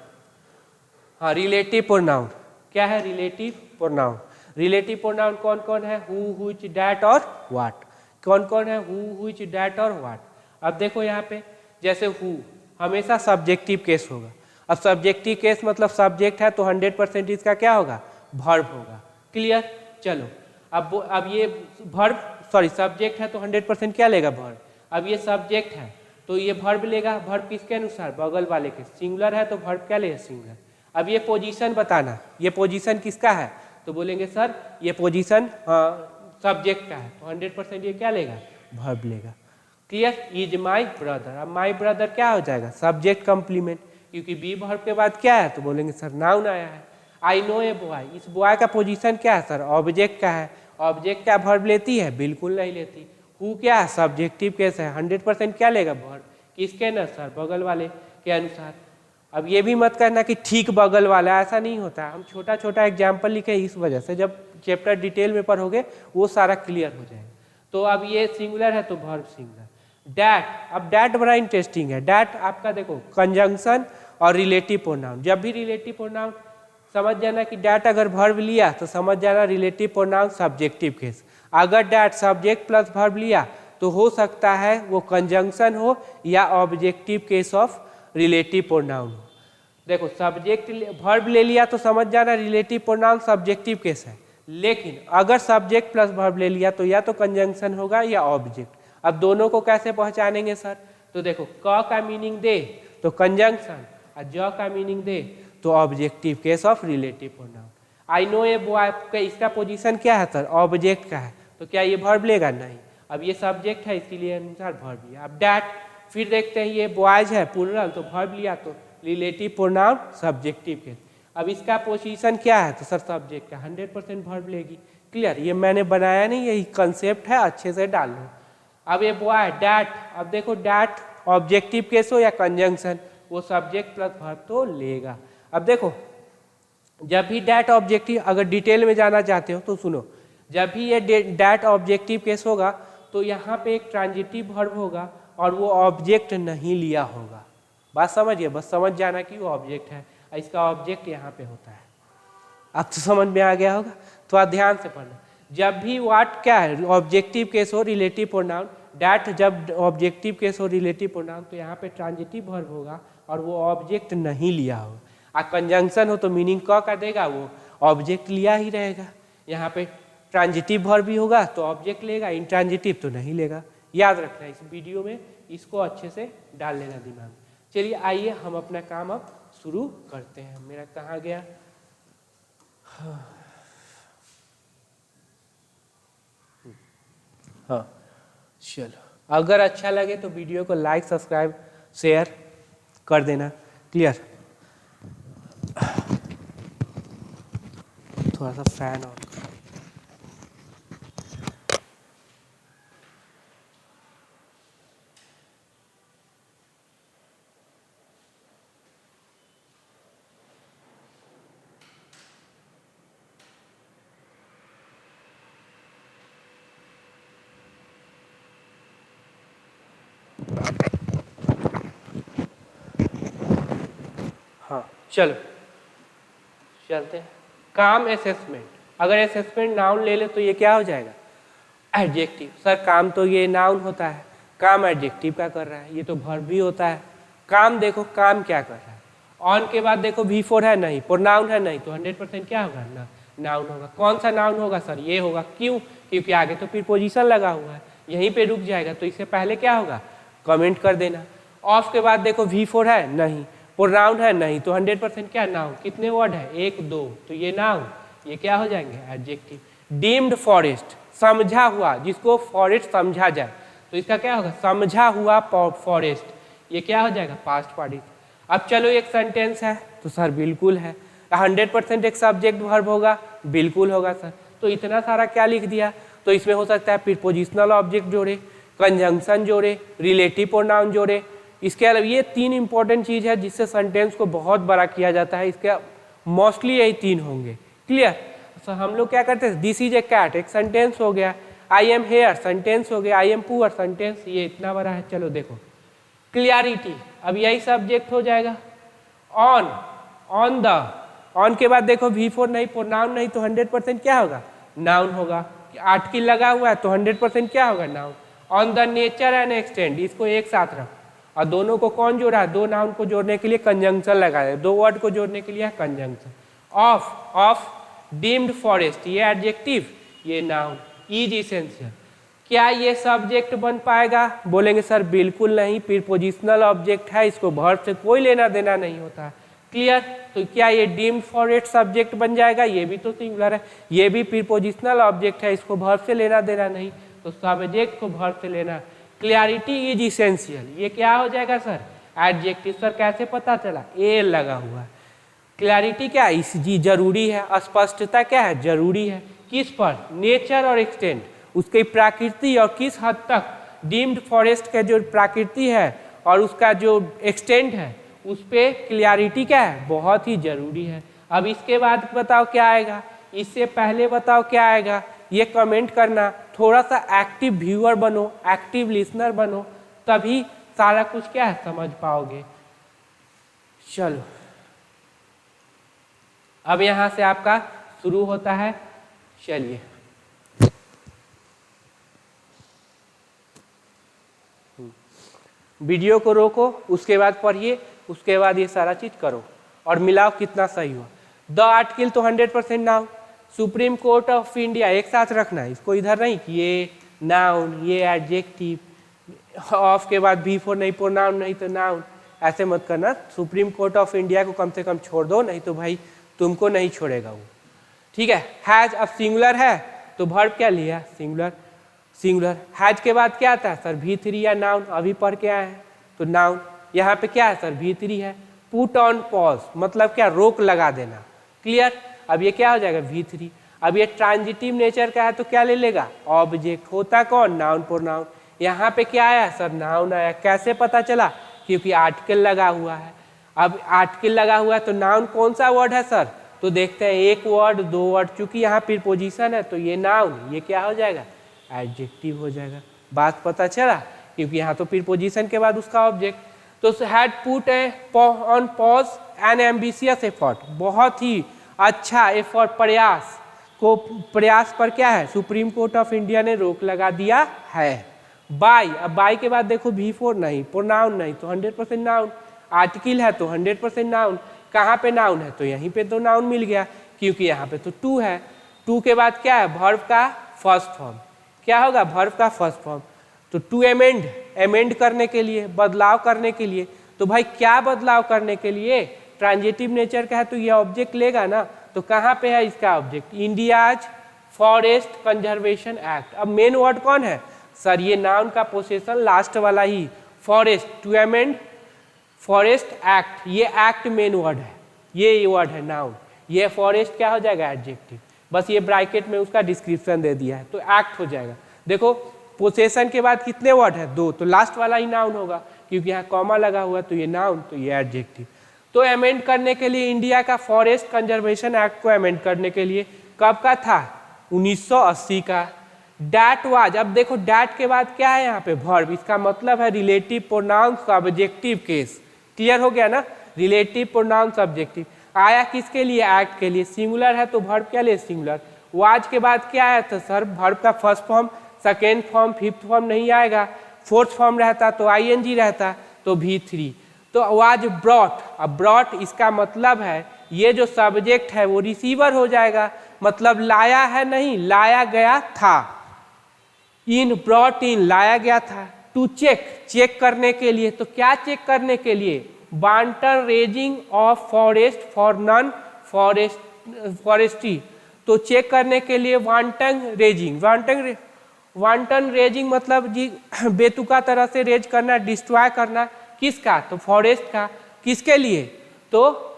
Speaker 1: हाँ रिलेटिव प्रोनाउन, क्या है रिलेटिव प्रोनाउन। रिलेटिव प्रोनाउन कौन कौन है, हु, व्हिच, दैट और व्हाट। कौन कौन है, हु, व्हिच, दैट और व्हाट। अब देखो यहाँ पे जैसे हु हमेशा सब्जेक्टिव केस होगा, अब सब्जेक्टिव केस मतलब सब्जेक्ट है तो 100% इसका क्या होगा, वर्ब होगा। क्लियर। चलो अब ये वर्ब सॉरी सब्जेक्ट है तो 100% क्या लेगा, वर्ब। अब ये सब्जेक्ट है तो ये वर्ब लेगा, वर्ब किसके अनुसार, बगल वाले के। सिंगुलर है तो वर्ब क्या लेगा, सिंगुलर। अब ये पोजीशन बताना, ये पोजीशन किसका है, तो बोलेंगे सर ये पोजीशन सब्जेक्ट का है तो 100% ये क्या लेगा, वर्ब लेगा। क्लियर। Is my brother. अब माई ब्रदर क्या हो जाएगा, सब्जेक्ट कंप्लीमेंट, क्योंकि बी वर्ब के बाद क्या है, तो बोलेंगे सर नाउन आया है। आई नो ए बॉय, इस बॉय का पोजीशन क्या है सर, ऑब्जेक्ट का है। ऑब्जेक्ट क्या वर्ब लेती है, बिल्कुल नहीं लेती। हु क्या है, सब्जेक्टिव केस है, 100% क्या लेगा, वर्ब। किसके न सर, बगल वाले के अनुसार। अब ये भी मत करना कि ठीक बगल वाला, ऐसा नहीं होता। हम छोटा छोटा एग्जाम्पल लिखे इस वजह से, जब चैप्टर डिटेल में पढ़ोगे वो सारा क्लियर हो जाएगा। तो अब ये सिंगुलर है तो वर्ब सिंगुलर। डैट, अब डैट बड़ा इंटरेस्टिंग है। डैट आपका देखो कंजंक्शन और रिलेटिव प्रोनाउन। जब भी रिलेटिव प्रोनाउन समझ जाना कि डैट अगर वर्ब लिया तो समझ जाना रिलेटिव प्रोनाउन सब्जेक्टिव केस। अगर डैट सब्जेक्ट प्लस वर्ब लिया तो हो सकता है वो कंजंक्शन हो या objective case of relative pronoun हो। देखो सब्जेक्ट वर्ब ले लिया तो समझ जाना रिलेटिव प्रोनाउन सब्जेक्टिव केस है, लेकिन अगर सब्जेक्ट प्लस वर्ब ले लिया तो या तो कंजंक्शन होगा या ऑब्जेक्ट। अब दोनों को कैसे पहचानेंगे सर, तो देखो क का मीनिंग दे तो कंजंक्शन और ज का मीनिंग दे तो objective case of relative pronoun. I know a boy, इसका पोजीशन क्या है सर, ऑब्जेक्ट का है, तो क्या ये वर्ब लेगा, नहीं। अब ये सब्जेक्ट है इसके लिए अनुसार वर्ब लिया। अब डैट, फिर देखते हैं ये बॉयज है प्लूरल तो वर्ब लिया तो रिलेटिव प्रोनाउन सब्जेक्टिव केस। अब इसका पोजीशन क्या है, तो सर सब्जेक्ट का, 100% वर्ब लेगी। क्लियर। ये मैंने बनाया नहीं, यही कंसेप्ट है, अच्छे से डाल लो। अब ये बॉय डैट, अब देखो डैट ऑब्जेक्टिव केस हो या कंजंक्शन, वो सब्जेक्ट प्लस वर्ब तो लेगा। अब देखो जब भी डैट ऑब्जेक्टिव, अगर डिटेल में जाना चाहते हो तो सुनो, जब भी ये डैट ऑब्जेक्टिव केस होगा तो यहाँ पे एक ट्रांजिटिव वर्ब होगा और वो ऑब्जेक्ट नहीं लिया होगा। बात समझिए, बस समझ जाना कि वो ऑब्जेक्ट है, इसका ऑब्जेक्ट यहाँ पे होता है। अब तो समझ में आ गया होगा, थोड़ा ध्यान से पढ़ना। जब भी वाट क्या है, ऑब्जेक्टिव केस हो रिलेटिव प्रोनाउन, डैट जब ऑब्जेक्टिव केस हो रिलेटिव प्रोनाउन तो यहाँ पे ट्रांजिटिव वर्ब होगा और वो ऑब्जेक्ट नहीं लिया होगा। आ कंजंक्शन हो तो मीनिंग क का देगा, वो ऑब्जेक्ट लिया ही रहेगा। यहाँ पे ट्रांजिटिव वर्ब भी होगा तो ऑब्जेक्ट लेगा, इंट्रांजिटिव तो नहीं लेगा। याद रखना, इस वीडियो में इसको अच्छे से डाल लेना दिमाग में। चलिए आइए हम अपना काम अब शुरू करते हैं। मेरा कहाँ गया, हाँ चलो। अगर अच्छा लगे तो वीडियो को लाइक सब्सक्राइब शेयर कर देना। क्लियर। थोड़ा सा फैन ऑन। हाँ चलो चलते हैं। काम असेसमेंट, अगर असेसमेंट नाउन ले ले तो ये क्या हो जाएगा, एडजेक्टिव। सर काम तो ये नाउन होता है, काम एडजेक्टिव का कर रहा है, ये तो वर्ब भी होता है। काम देखो काम क्या कर रहा है, ऑन के बाद देखो V4 है नहीं, प्रोनाउन है नहीं, तो 100% क्या होगा ना, नाउन होगा। कौन सा नाउन होगा सर, ये होगा। क्यों, क्योंकि आगे तो प्रीपोजिशन लगा हुआ है, यहीं पे रुक जाएगा, तो इससे पहले क्या होगा, कमेंट कर देना। ऑफ के बाद देखो V4 है नहीं, प्रोनाउन है नहीं, तो 100% क्या नाउन। कितने वर्ड है, 1 2, तो ये नाउन, ये क्या हो जाएंगे, एडजेक्टिव। डीम्ड फॉरेस्ट, समझा हुआ, जिसको फॉरेस्ट समझा जाए तो इसका क्या होगा, समझा हुआ फॉरेस्ट, ये क्या हो जाएगा, पास्ट पार्टिसिपल। अब चलो एक सेंटेंस है तो सर बिल्कुल है। 100% एक सब्जेक्ट वर्ब होगा, बिल्कुल होगा सर। तो इतना सारा क्या लिख दिया, तो इसमें हो सकता है प्रीपोजिशनल ऑब्जेक्ट जोड़े, कंजंक्शन जोड़े, रिलेटिव प्रोनाउन जोड़े। इसके अलावा ये 3 इंपॉर्टेंट चीज़ है जिससे सेंटेंस को बहुत बड़ा किया जाता है। इसके मोस्टली यही 3 होंगे। क्लियर। तो हम लोग क्या करते हैं, दिस इज ए कैट एक सेंटेंस हो गया, आई एम हेयर सेंटेंस हो गया, आई एम पुअर सेंटेंस, ये इतना बड़ा है। चलो देखो क्लियरिटी, अब यही सब्जेक्ट हो जाएगा। ऑन, ऑन द, ऑन के बाद देखो V4 नहीं, प्रोनाउन नहीं, तो 100% क्या होगा, नाउन होगा। आर्टिकल लगा हुआ है तो 100% क्या होगा, noun. On the nature and extend, इसको एक साथ रखो। और दोनों को कौन जोड़ा है, दो नाउन को जोड़ने के लिए कंजंक्शन लगाया, दो वर्ड को जोड़ने के लिए कंजंक्शन। ऑफ डीम्ड फॉरेस्ट ये एडजेक्टिव, ये नाउन। इज इसेंशियल, क्या ये सब्जेक्ट बन पाएगा, बोलेंगे सर बिल्कुल नहीं, प्रीपोजिशनल ऑब्जेक्ट है, इसको वर्ब से कोई लेना देना नहीं होता। क्लियर, तो क्या ये डीम्ड फॉरेस्ट सब्जेक्ट बन जाएगा, ये भी तो सिंगुलर है, ये भी प्रीपोजिशनल ऑब्जेक्ट है, इसको वर्ब से लेना देना नहीं, तो सब्जेक्ट को वर्ब से लेना। क्लियरिटी इज इसेंशियल, ये क्या हो जाएगा सर, एडजेक्टिव। सर कैसे पता चला, ए लगा हुआ है। क्लैरिटी क्या है, इस जी जरूरी है, स्पष्टता क्या है, जरूरी है। किस पर, नेचर और एक्सटेंट, उसकी प्रकृति और किस हद तक डीम्ड फॉरेस्ट का जो प्रकृति है और उसका जो एक्सटेंट है उस पर क्लियरिटी क्या है, बहुत ही जरूरी है। अब इसके बाद बताओ क्या आएगा, इससे पहले बताओ क्या आएगा, ये कमेंट करना। थोड़ा सा एक्टिव व्यूअर बनो, एक्टिव लिसनर बनो, तभी सारा कुछ क्या है समझ पाओगे। चलो अब यहां से आपका शुरू होता है, चलिए वीडियो को रोको, उसके बाद पढ़िए, उसके बाद ये सारा चीज करो और मिलाओ कितना सही हुआ। द आर्टिकल तो 100% noun, supreme court of India एक साथ रखना है, इसको इधर नहीं कि ये नाउन ये एडजेक्टिव, ऑफ के बाद B4 नहीं, प्रोनाउन नहीं तो नाउन, ऐसे मत करना। सुप्रीम कोर्ट ऑफ इंडिया को कम से कम छोड़ दो, नहीं तो भाई तुमको नहीं छोड़ेगा वो। ठीक है, हैज अब सिंगुलर है तो वर्ब क्या लिया, सिंगुलर। सिंगुलर हैज के बाद क्या आता है सर, V3 या नाउन, अभी पढ़ के आए हैं तो नाउन। यहाँ पे क्या है सर, V3 है। पुट ऑन पॉज मतलब क्या, रोक लगा देना। क्लियर, अब ये क्या हो जाएगा V3। अब ये ट्रांजिटिव नेचर का है तो क्या ले लेगा, ऑब्जेक्ट। होता कौन, नाउन प्रोनाउन। यहाँ पे क्या आया सर, नाउन आया। कैसे पता चला, क्योंकि आर्टिकल लगा हुआ है। अब आर्टिकल लगा हुआ है तो नाउन कौन सा वर्ड है सर, तो देखते हैं एक वर्ड दो वर्ड, चूंकि यहाँ प्रीपोजिशन है तो ये नाउन, ये क्या हो जाएगा, एडजेक्टिव हो जाएगा। बात पता चला, क्योंकि यहाँ तो प्रीपोजिशन के बाद उसका ऑब्जेक्ट। तो had put on pause N ambitious effort, बहुत ही अच्छा एफर्ट, प्रयास को, प्रयास पर क्या है, सुप्रीम कोर्ट ऑफ इंडिया ने रोक लगा दिया है। बाय, अब बाय के बाद देखो V4 नहीं, प्रोनाउन नहीं तो 100% नाउन। आर्टिकल है तो 100% नाउन। कहाँ पे नाउन है, तो यहीं पे तो नाउन मिल गया, क्योंकि यहाँ पे तो टू है। टू के बाद क्या है, वर्ब का फर्स्ट फॉर्म। क्या होगा, वर्ब का फर्स्ट फॉर्म। तो टू एमेंड, एमेंड करने के लिए, बदलाव करने के लिए। तो भाई क्या बदलाव करने के लिए, ट्रांजिटिव नेचर का है तो ये ऑब्जेक्ट लेगा ना। तो कहाँ पे है इसका object, India's forest conservation act. अब मेन वर्ड कौन है सर, ये नाउन का पोसेशन लास्ट वाला ही, forest, to amend forest act, ये एक्ट मेन वर्ड है, ये वर्ड है नाउन। ये फॉरेस्ट क्या हो जाएगा, एडजेक्टिव। बस ये ब्रैकेट में उसका डिस्क्रिप्शन दे दिया है तो एक्ट हो जाएगा। देखो पोसेशन के बाद कितने वर्ड है, दो, तो लास्ट वाला ही नाउन होगा, क्योंकि यहाँ कॉमा लगा हुआ तो ये नाउन, तो ये एडजेक्टिव। तो अमेंड करने के लिए इंडिया का फॉरेस्ट कंजर्वेशन एक्ट को अमेंड करने के लिए कब का था, 1980 का। डैट वाज, अब देखो डैट के बाद क्या है यहाँ पे, वर्ब। इसका मतलब है relative pronoun subjective case. Clear हो गया ना, रिलेटिव प्रोनाउन सब्जेक्टिव। आया किसके लिए, एक्ट के लिए। सिंगुलर है तो वर्ब क्या ले, सिंगुलर। वाज के बाद क्या आया था सर, वर्ब का first form, second form, fifth form नहीं आएगा। फोर्थ फॉर्म रहता तो ING रहता, तो V3। तो वाज ब्रॉट, अब ब्रॉट इसका मतलब है ये जो सब्जेक्ट है वो रिसीवर हो जाएगा, मतलब लाया है नहीं, लाया गया था। इन, ब्रॉट इन, लाया गया था। टू चेक, चेक करने के लिए, तो क्या चेक करने के लिए, wanton raising of forest for non forestry. तो चेक करने के लिए वांटन रेजिंग, वांटन रेजिंग मतलब जी बेतुका तरह से रेज करना, डिस्ट्रॉय करना, किसका, तो फॉरेस्ट का। किसके लिए, तो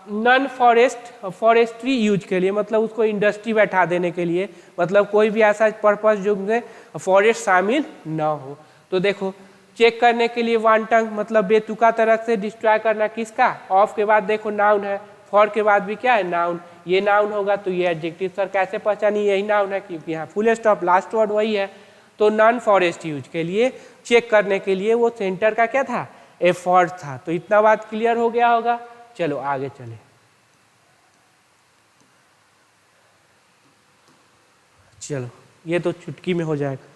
Speaker 1: नॉन फॉरेस्ट्री यूज के लिए, मतलब उसको इंडस्ट्री बैठा देने के लिए, मतलब कोई भी ऐसा पर्पस जो में फॉरेस्ट शामिल ना हो। तो देखो चेक करने के लिए वांटन मतलब बेतुका तरह से डिस्ट्रॉय करना, किसका, ऑफ के बाद देखो नाउन है, फॉर के बाद भी क्या है, नाउन। ये नाउन होगा तो ये एडजेक्टिव। सर कैसे पहचानी, यही नाउन है, क्योंकि यहाँ फुल स्टॉप, लास्ट वर्ड वही है। तो नॉन फॉरेस्ट यूज के लिए, चेक करने के लिए वो सेंटर का क्या था, एफर्ट था। तो इतना बात क्लियर हो गया होगा। चलो आगे चले। चलो ये तो चुटकी में हो जाएगा।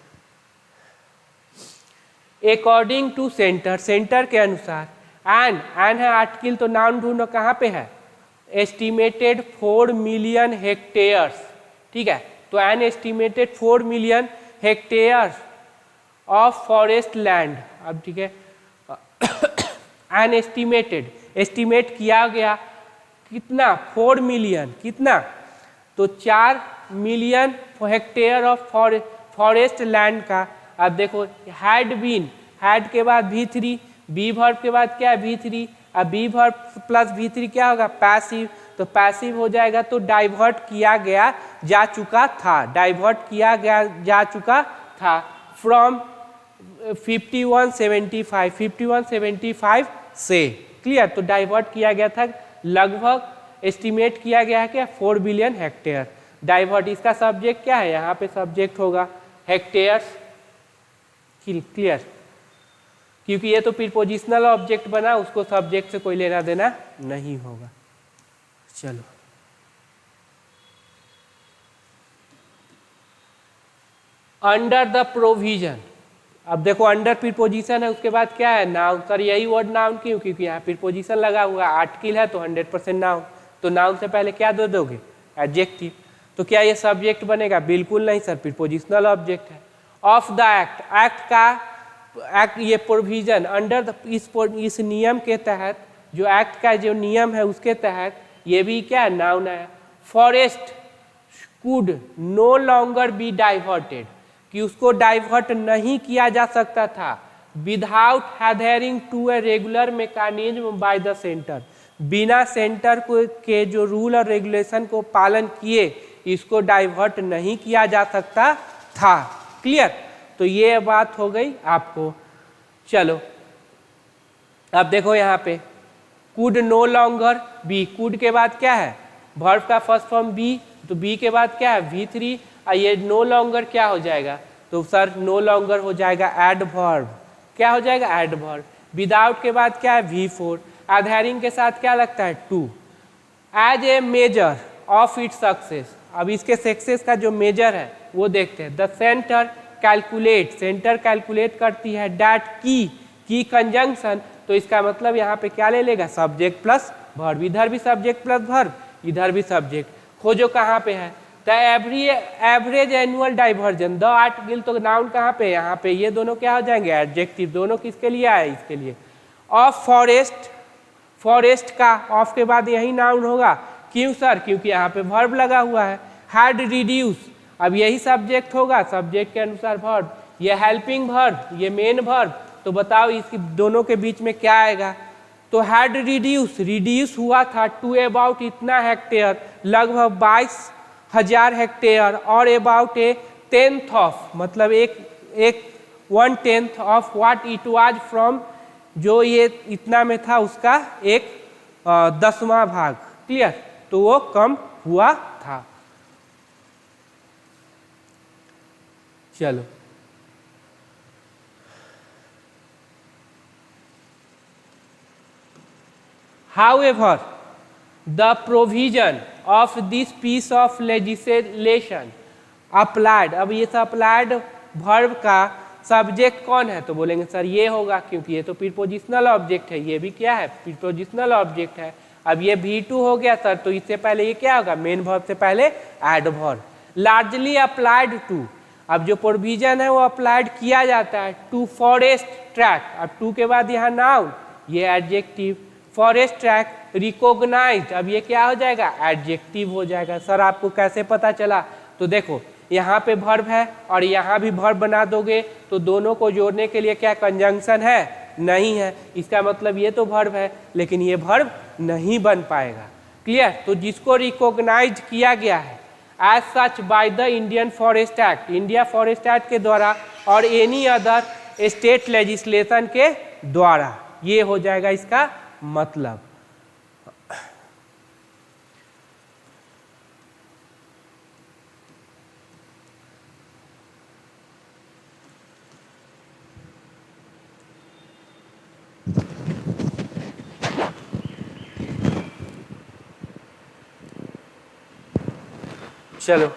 Speaker 1: अकॉर्डिंग टू सेंटर, सेंटर के अनुसार। एन है आर्टिकल, तो नाउन ढूंढो कहाँ पे है, एस्टिमेटेड 4 मिलियन हेक्टेयर्स, ठीक है। तो an estimated 4 million hectares of forest land. अब ठीक है, एन एस्टिमेटेड, एस्टिमेट किया गया कितना, 4 मिलियन, कितना, तो 4 million hectare of forest land का। अब देखो हैड बीन, हैड के बाद V3, बी वर्ब के बाद क्या है V3, अब बी वर्ब प्लस V3 क्या होगा, पैसिव, तो पैसिव हो जाएगा, तो डाइवर्ट किया गया जा चुका था, डाइवर्ट किया गया जा चुका था फ्रॉम 5175 से, क्लियर। तो डाइवर्ट किया गया था, लगभग एस्टिमेट किया गया है क्या, 4 बिलियन हेक्टेयर। डाइवर्ट, इसका सब्जेक्ट क्या है, यहाँ पे सब्जेक्ट होगा हेक्टेयर्स, क्लियर, क्योंकि ये तो प्रीपोजिशनल ऑब्जेक्ट बना, उसको सब्जेक्ट से कोई लेना देना नहीं होगा। चलो अंडर द प्रोविजन, अब देखो अंडर प्रीपोजिशन है, उसके बाद क्या है, नाउन। सर यही वर्ड नाउन क्यों, क्योंकि यहाँ प्रीपोजिशन लगा हुआ है, आर्टिकल है तो 100% नाउन, तो नाउन से पहले क्या दे दोगे, एडजेक्टिव। तो क्या ये सब्जेक्ट बनेगा, बिल्कुल नहीं सर, प्रीपोजिशनल ऑब्जेक्ट है। ऑफ द एक्ट, एक्ट का, एक्ट ये प्रोविजन, अंडर द, इस नियम के तहत, जो एक्ट का जो नियम है उसके तहत ये भी क्या है, नाउन है। Forest could no longer be diverted, कि उसको डाइवर्ट नहीं किया जा सकता था, without adhering to a regular mechanism by the centre, बिना सेंटर को के जो रूल और रेगुलेशन को पालन किए इसको डाइवर्ट नहीं किया जा सकता था, क्लियर। तो ये बात हो गई आपको। चलो अब देखो यहाँ पे could no longer be, could के बाद क्या है, वर्ब का फर्स्ट फॉर्म बी, तो बी के बाद क्या है V3, और ये नो लॉन्गर क्या हो जाएगा, तो सर नो लॉन्गर हो जाएगा एडवर्ब, क्या हो जाएगा, एडवर्ब। विदाउट के बाद क्या है V4, एडहेरिंग के साथ क्या लगता है to, as a measure of its success. अब इसके सक्सेस का जो मेजर है वो देखते हैं। The centre calculate, centre calculate करती है डैट की कंजंक्शन, तो इसका मतलब यहाँ पे क्या ले लेगा, सब्जेक्ट प्लस वर्ब, इधर भी सब्जेक्ट प्लस वर्ब, इधर भी सब्जेक्ट। खोजो कहाँ पे है, the average annual diversion, the article, तो नाउन कहाँ पे, यहाँ पे, ये दोनों क्या हो जाएंगे, एडजेक्टिव, दोनों किसके लिए आए, इसके लिए। ऑफ फॉरेस्ट, फॉरेस्ट का ऑफ के बाद यही नाउन होगा, क्यों सर, क्योंकि यहाँ पे वर्ब लगा हुआ है। हैड रिड्यूस, अब यही सब्जेक्ट होगा, सब्जेक्ट के अनुसार वर्ब, ये हेल्पिंग वर्ब, ये मेन वर्ब, तो बताओ इसकी दोनों के बीच में क्या आएगा, तो हैड रिड्यूस, रिड्यूस हुआ था टू अबाउट इतना हेक्टेयर, लगभग 22,000 हेक्टेयर, और अबाउट ए 10th ऑफ, मतलब एक 1/10 of what it was from, जो ये इतना में था उसका एक 10वां भाग, क्लियर, तो वो कम हुआ था। चलो However, the provision of this piece of legislation applied, अब ये अप्लाइड वर्ब का सब्जेक्ट कौन है, तो बोलेंगे सर ये होगा, क्योंकि ये तो प्रीपोजिशनल ऑब्जेक्ट है, ये भी क्या है, प्रीपोजिशनल ऑब्जेक्ट है। अब ये V2 हो गया सर, तो इससे पहले ये क्या होगा, मेन वर्ब से पहले एडवर्ब। लार्जली अप्लाइड टू, अब जो प्रोविजन है वो अप्लाइड किया जाता है टू फॉरेस्ट ट्रैक, अब टू के बाद यहाँ नाउन, ये एडजेक्टिव। फॉरेस्ट ट्रैक रिकॉग्नाइज्ड, अब ये क्या हो जाएगा, एडजेक्टिव हो जाएगा। सर आपको कैसे पता चला, तो देखो यहाँ पे वर्ब है और यहाँ भी वर्ब बना दोगे, तो दोनों को जोड़ने के लिए क्या कंजंक्शन है, नहीं है, इसका मतलब ये तो वर्ब है लेकिन ये वर्ब नहीं बन पाएगा, क्लियर। तो जिसको रिकॉग्नाइज किया गया है as such by the Indian forest act, India forest act के द्वारा, और एनी अदर स्टेट लेजिस्लेशन के द्वारा, ये हो जाएगा इसका मतलब। चलो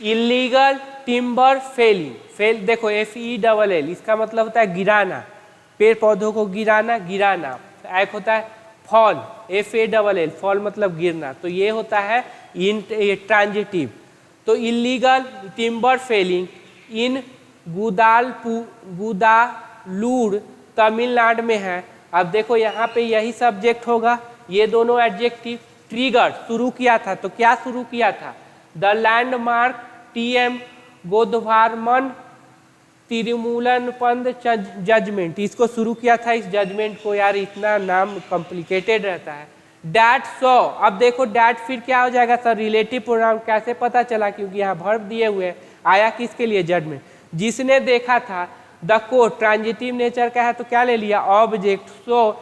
Speaker 1: इलीगल टिम्बर फेलिंग, फेल देखो FELL इसका मतलब होता है गिराना, पेड़ पौधों को गिराना, गिराना। एक होता है फॉल, FALL फॉल मतलब गिरना, तो ये होता है इन ट्रांजिटिव। तो illegal timber felling in Gudalur Tamil Nadu में है। अब देखो यहाँ पे यही सब्जेक्ट होगा, ये दोनों एडजेक्टिव। ट्रिगर शुरू किया था, तो क्या शुरू किया था? द लैंडमार्क TM गोदवारमन तिरुमूलन पंद जजमेंट, इसको शुरू किया था, इस जजमेंट को। यार इतना नाम कॉम्प्लिकेटेड रहता है। डैट सॉ, अब देखो डैट फिर क्या हो जाएगा सर? Relative pronoun. कैसे पता चला? क्योंकि यहाँ वर्ब दिए हुए आया किसके लिए? जजमेंट, जिसने देखा था। द कोर्ट ट्रांजिटिव नेचर का है तो क्या ले लिया? ऑब्जेक्ट। सो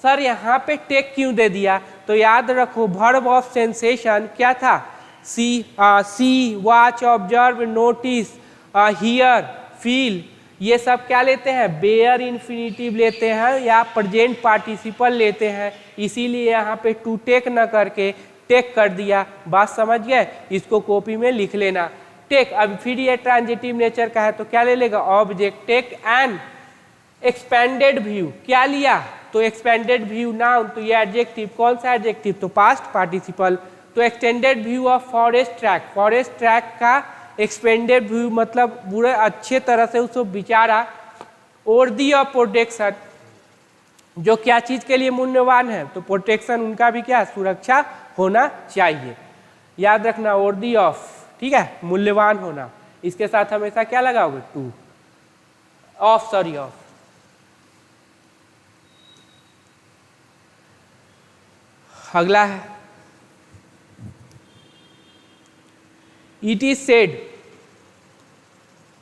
Speaker 1: सर यहाँ पे टेक क्यों दे दिया? तो याद रखो वर्ब ऑफ सेंसेशन क्या था? See, watch, observe, notice, hear, feel, ये सब क्या लेते हैं? बेयर इन्फिनिटिव लेते हैं या प्रेजेंट पार्टिसिपल लेते हैं। इसीलिए यहाँ पे टू टेक न करके टेक कर दिया। बात समझ गए? इसको कॉपी में लिख लेना, टेक। अब फिर ये ट्रांजिटिव नेचर का है तो क्या ले लेगा? Object. Take an expanded view, क्या लिया? तो एक्सपेंडेड व्यू नाउन, तो ये एडजेक्टिव। कौन सा एडजेक्टिव? तो पास्ट पार्टिसिपल। तो extended view of forest track, forest track का एक्सपेंडेड व्यू मतलब पूरे अच्छे तरह से उसको विचारा। वर्दी ऑफ प्रोटेक्शन, जो क्या चीज के लिए मूल्यवान है? तो प्रोटेक्शन उनका भी क्या? सुरक्षा होना चाहिए। याद रखना वर्दी ऑफ, ठीक है, मूल्यवान होना। इसके साथ हमेशा क्या लगाओगे? To, of, sorry of. अगला है इट इज सेड।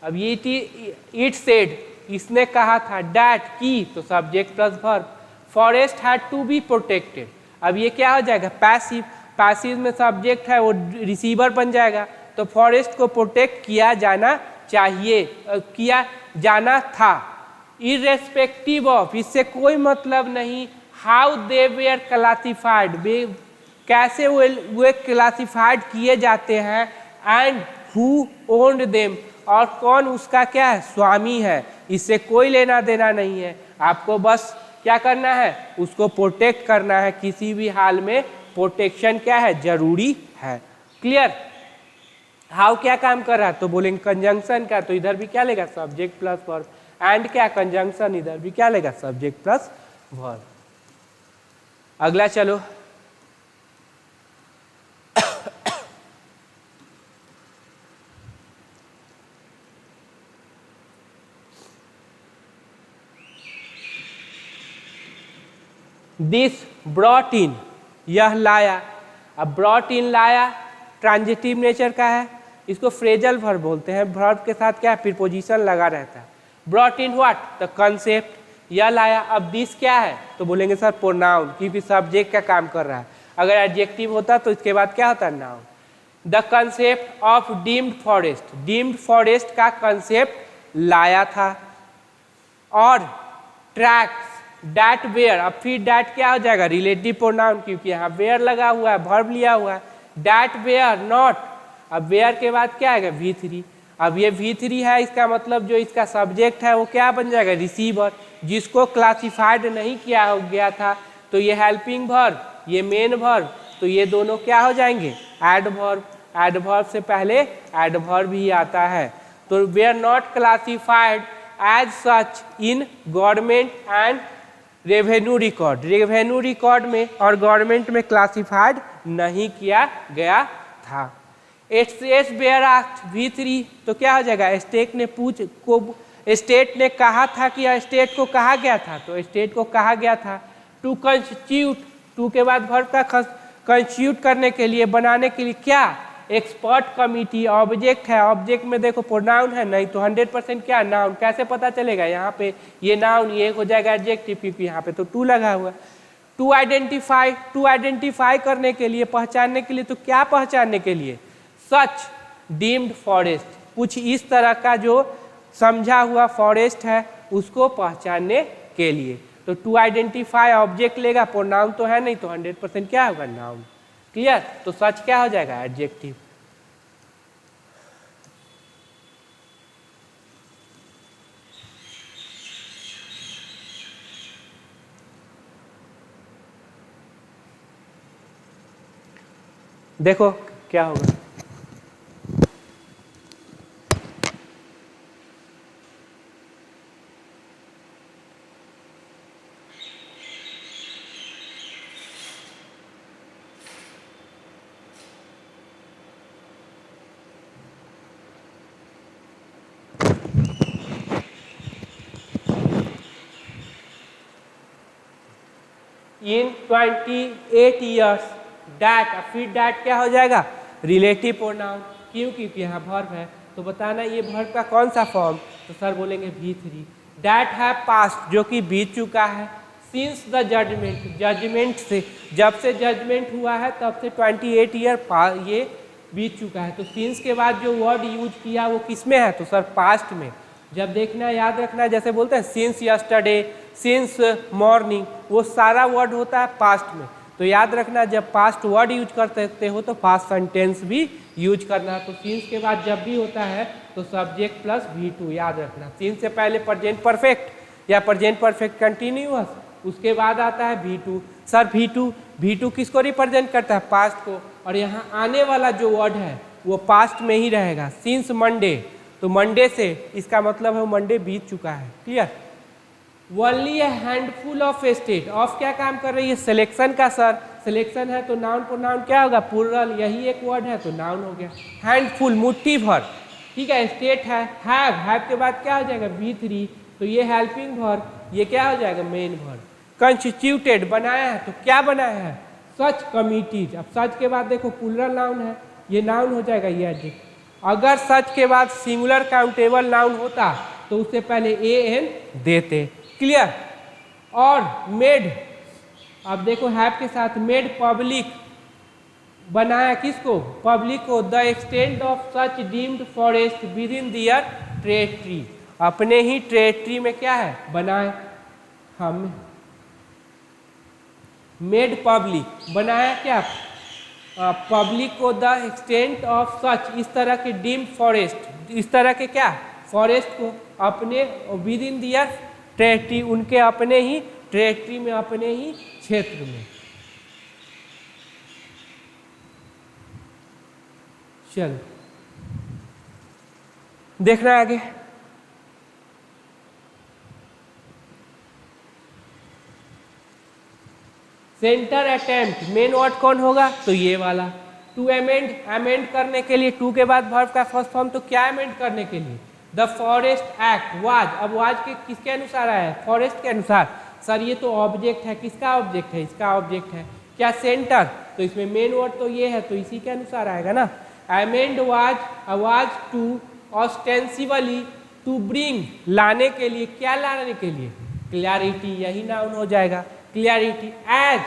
Speaker 1: अब ये इट सेड, इसने कहा था। डैट की, तो subject plus verb. Forest had to be protected, अब ये क्या हो जाएगा? पैसिव। पैसिव में सब्जेक्ट है वो रिसीवर बन जाएगा। तो फॉरेस्ट को प्रोटेक्ट किया जाना चाहिए, किया जाना था। इररेस्पेक्टिव ऑफ, इससे कोई मतलब नहीं हाउ दे वेयर क्लासिफाइड, कैसे वे क्लासिफाइड किए जाते हैं। एंड हु ओन्ड देम, और कौन उसका क्या है? स्वामी है। इससे कोई लेना देना नहीं है। आपको बस क्या करना है? उसको प्रोटेक्ट करना है। किसी भी हाल में प्रोटेक्शन क्या है? जरूरी है। क्लियर? हाउ क्या काम कर रहा है? तो बोलेंगे कंजंक्शन का, तो इधर भी क्या लेगा? Subject plus verb. एंड क्या? कंजंक्शन, इधर भी क्या लेगा? Subject plus verb. अगला चलो, दिस ब्रॉट इन, यह लाया। अब ब्रॉट इन लाया ट्रांजिटिव नेचर का है, इसको फ्रेजल वर्ब बोलते हैं। वर्ब के साथ क्या? प्रीपोजिशन लगा रहता है। Brought in what? The concept, यह लाया। अब दिस क्या है? तो बोलेंगे सर प्रोनाउन, क्योंकि सब्जेक्ट का काम कर रहा है। अगर एडजेक्टिव होता तो इसके बाद क्या होता? Noun. The concept of deemed forest, deemed forest का कंसेप्ट लाया था। और ट्रैक्स डैट वेयर, अब फिर डैट क्या हो जाएगा? रिलेटिव प्रोनाउन, क्योंकि यहाँ वेयर लगा हुआ है, वर्ब लिया हुआ है। डैट वेयर नॉट, अब वेयर के बाद क्या आएगा? V3। अब ये V3 है, इसका मतलब जो इसका सब्जेक्ट है वो क्या बन जाएगा? रिसीवर, जिसको क्लासिफाइड नहीं किया हो गया था। तो ये हेल्पिंग वर्ब, ये मेन वर्ब, तो ये दोनों क्या हो जाएंगे? एडवर्ब। एडवर्ब से पहले एडवर्ब ही आता है। तो they are not classified as such in government and revenue record, revenue record में और गवर्नमेंट में क्लासिफाइड नहीं किया गया था। एस बेयर एक्ट V3, तो क्या हो जाएगा? स्टेट ने स्टेट ने कहा था कि स्टेट को कहा गया था, तो स्टेट को कहा गया था टू कंस्टिट्यूट, टू के बाद वर्ब का कंस्टिट्यूट करने के लिए, बनाने के लिए क्या? Expert committee. ऑब्जेक्ट है, ऑब्जेक्ट में देखो प्रोनाउन है नहीं, तो 100% क्या? नाउन। कैसे पता चलेगा? यहाँ पे ये नाउन, ये हो जाएगा एडजेक्टिव, क्योंकि यहाँ पे तो टू लगा हुआ। टू आइडेंटिफाई, टू आइडेंटिफाई करने के लिए, पहचानने के लिए, तो क्या पहचानने के लिए? सच डीम्ड फॉरेस्ट, कुछ इस तरह का जो समझा हुआ फॉरेस्ट है उसको पहचानने के लिए। तो टू आइडेंटिफाई ऑब्जेक्ट लेगा, प्रोनाउन तो है नहीं, तो 100% क्या होगा? नाउन। क्लियर? तो सच क्या हो जाएगा? एडजेक्टिव। देखो क्या होगा। इन 28 ईयर्स डैट, फिर डैट क्या हो जाएगा, रिलेटिव प्रोनाउन, क्यों, क्योंकि यहाँ वर्ब है, तो बताना ये वर्ब का कौन सा फॉर्म, तो सर बोलेंगे V3। डैट है पास्ट, जो कि बीत चुका है। सिंस द जजमेंट, जजमेंट से, जब से जजमेंट हुआ है तब से 28 ईयर ये बीत चुका है। तो सिंस के बाद जो वर्ड यूज किया वो किस में है, तो सर पास्ट में। जब देखना याद रखना, जैसे बोलते हैं सिंस यस्टरडे, सिंस मॉर्निंग, वो सारा वर्ड होता है पास्ट में। तो याद रखना जब पास्ट वर्ड यूज कर सकते हो तो पास्ट सेंटेंस भी यूज करना। तो सिंस के बाद जब भी होता है तो सब्जेक्ट प्लस V2 याद रखना। सिंस से पहले प्रेजेंट परफेक्ट या प्रेजेंट परफेक्ट कंटिन्यूअस, उसके बाद आता है V2। सर V2 किसको रिप्रेजेंट करता है, पास्ट को, और यहाँ आने वाला जो वर्ड है वो पास्ट में ही रहेगा। सिंस मंडे, तो मंडे से इसका मतलब है मंडे बीत चुका है। Clear. Only A handful of state, of क्या काम कर रही है, सिलेक्शन का। सर सिलेक्शन है तो नाउन प्रोनाउन क्या होगा, प्लूरल, यही एक वर्ड है तो नाउन हो गया। हैंडफुल मुट्ठी भर, ठीक है। स्टेट है, हैव के बाद क्या हो जाएगा V3, तो ये हेल्पिंग वर्ब, ये क्या हो जाएगा, मेन वर्ब। कंस्टिट्यूटेड, बनाया है, तो क्या बनाया है, सच कमिटीज। अब सच के बाद देखो प्लूरल नाउन है, ये नाउन हो जाएगा ये एडजेक्टिव। अगर सच के बाद सिंगुलर काउंटेबल नाउन होता तो उससे पहले an देते। क्लियर। और मेड, अब देखो हैव के साथ मेड पब्लिक, बनाया किसको, पब्लिक को। The extent of such deemed forest within their territory, अपने ही टेरिटरी में क्या है, बनाए। हम मेड पब्लिक, बनाया क्या, पब्लिक को। द एक्सटेंट ऑफ सच, इस तरह के डीम्ड फॉरेस्ट, इस तरह के क्या, फॉरेस्ट को अपने विद इन दियर टेरिटरी, उनके अपने ही टेरिटरी में, अपने ही क्षेत्र में। चलो देखना आगे। सेंटर अटेम्प्ट, मेन वर्ड कौन होगा, तो ये वाला। टू अमेंड, अमेंड करने के लिए, टू के बाद वर्ब का फर्स्ट फॉर्म, तो क्या अमेंड करने के लिए, द फॉरेस्ट एक्ट वाज। अब वाज के किसके अनुसार आया है, फॉरेस्ट के अनुसार। सर ये तो ऑब्जेक्ट है, किसका ऑब्जेक्ट है, इसका ऑब्जेक्ट है क्या, सेंटर, तो इसमें मेन वर्ड तो ये है तो इसी के अनुसार आएगा ना। Amend was to ostensibly, to bring, लाने के लिए, क्या लाने के लिए, क्लैरिटी, यही नाउन हो जाएगा, क्लियरिटी। एज,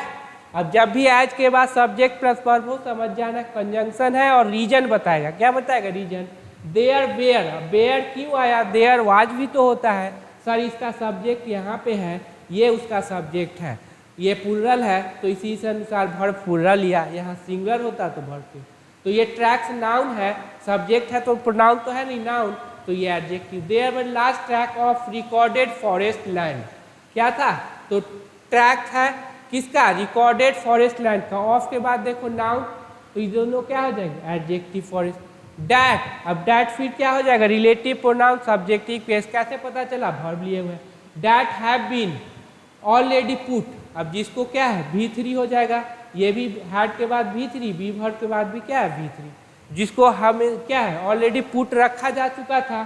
Speaker 1: अब जब भी एज के बाद सब्जेक्ट प्लस वर्ब हो समझ जाना कंजंक्शन है, और रीजन बताएगा, क्या बताएगा, रीजन। देयर बेयर, बेयर क्यों आया, देयर वाज भी तो होता है। सर इसका सब्जेक्ट यहाँ पे है, ये उसका सब्जेक्ट है, ये प्लूरल है तो इसी से अनुसार वर्ब प्लूरल लिया, यहाँ सिंगुलर होता तो वर्ब पे। तो ये ट्रैक्स नाउन है, सब्जेक्ट है तो प्रोनाउन तो है नहीं, नाउन, तो ये adjective. There were last track of recorded forest land, क्या था, तो ट्रैक है किसका, रिकॉर्डेड फॉरेस्ट लैंड का। ऑफ के बाद देखो नाउन, तो ये दोनों क्या हो जाएंगे, एडजेक्टिव फॉरेस्ट। डैट, अब डैट फिर क्या हो जाएगा, रिलेटिव प्रोनाउन सब्जेक्टिव केस, कैसे पता चला, वर्ब लिए हुए। That have been already put, अब जिसको क्या है, V3 हो जाएगा, ये भी हैड के बाद V3, बी वर्ब के बाद भी क्या है, V3, जिसको हमें क्या है, ऑलरेडी पुट रखा जा चुका था।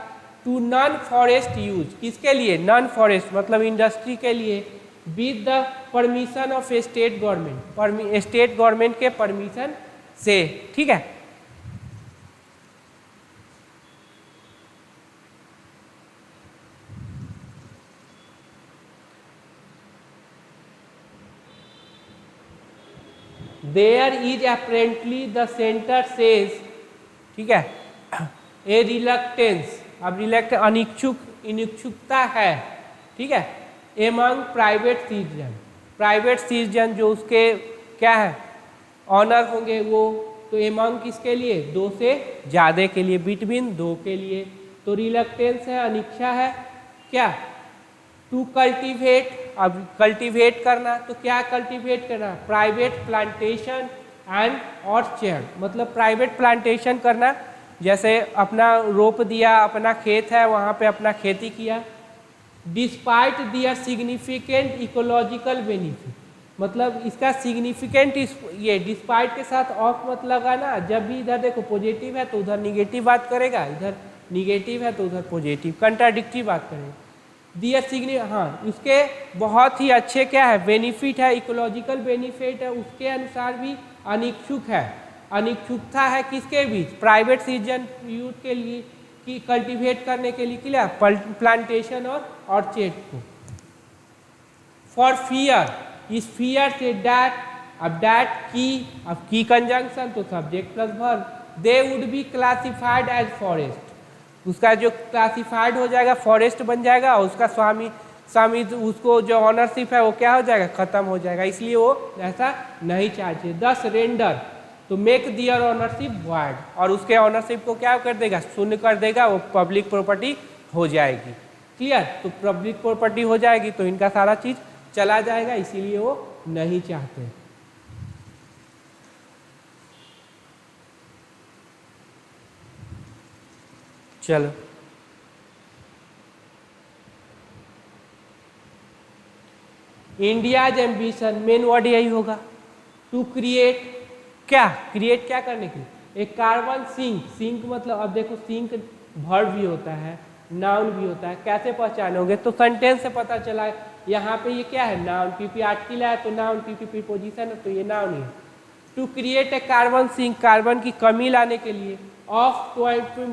Speaker 1: टू नॉन फॉरेस्ट यूज, किसके लिए, नॉन फॉरेस्ट मतलब इंडस्ट्री के लिए, with the permission of state government, state government के परमिशन से, ठीक है। There is apparently, the centre says, ठीक है, ए रिलक्टेंस, अब रिलक्टेंस अनिच्छुकता है, ठीक है, among private citizen, private citizen जो उसके क्या है, ऑनर होंगे वो, तो एमंग किसके लिए, दो से ज़्यादा के लिए, बिटवीन दो के लिए। तो रिलक्टेंस है, अनिच्छा है, क्या, टू कल्टिवेट, अब कल्टिवेट करना, तो क्या कल्टिवेट करना, प्राइवेट प्लांटेशन एंड ऑर्चर्ड, मतलब प्राइवेट प्लांटेशन करना, जैसे अपना रोप दिया, अपना खेत है वहाँ पे अपना खेती किया। डिस्पाइट दियर सिग्निफिकेंट इकोलॉजिकल बेनिफिट, मतलब इसका सिग्निफिकेंट ये डिस्पाइट के साथ ऑफ मत लगाना, जब भी इधर देखो पॉजिटिव है तो उधर निगेटिव बात करेगा, इधर निगेटिव है तो उधर पॉजिटिव, कंट्राडिक्टिव बात करेगा। दियर सिग्नि हाँ, उसके बहुत ही अच्छे क्या है बेनिफिट है, इकोलॉजिकल बेनिफिट है, उसके अनुसार भी अनिच्छुक है, अनिच्छुकता है किसके बीच, प्राइवेट सिटीजन यूथ के लिए कि कल्टीवेट करने के लिए क्या प्लांटेशन और ऑर्चर्ड को। फॉर फियर, इस फियर से डैट, अब डैट की, अब की कंजंक्शन तो subject plus verb, they would be classified as forest, उसका जो क्लासिफाइड हो जाएगा फॉरेस्ट बन जाएगा, और उसका स्वामी उसको जो ऑनरशिप है वो क्या हो जाएगा, खत्म हो जाएगा, इसलिए वो ऐसा नहीं चाहते। 10 रेंडर, तो मेक दियर ऑनरशिप वॉइड, और उसके ऑनरशिप को क्या कर देगा, शून्य कर देगा, वो पब्लिक प्रॉपर्टी हो जाएगी। क्लियर, तो पब्लिक प्रॉपर्टी हो जाएगी तो इनका सारा चीज चला जाएगा, इसीलिए वो नहीं चाहते। चलो इंडियाज एम्बिशन, मेन वर्ड यही होगा, टू क्रिएट, क्या क्रिएट क्या करने के लिए, एक कार्बन सिंक, सिंक मतलब अब देखो सिंक वर्ब भी होता है, नाउन भी होता है, कैसे पहचानोगे, तो सेंटेंस से पता चला, यहाँ पे ये क्या है नाउन, पीपी आर्टिकल है तो नाउन, पीपी प्रीपोजिशन है तो ये नाउन है। To create a carbon sink, carbon की कमी लाने के लिए, ऑफ 3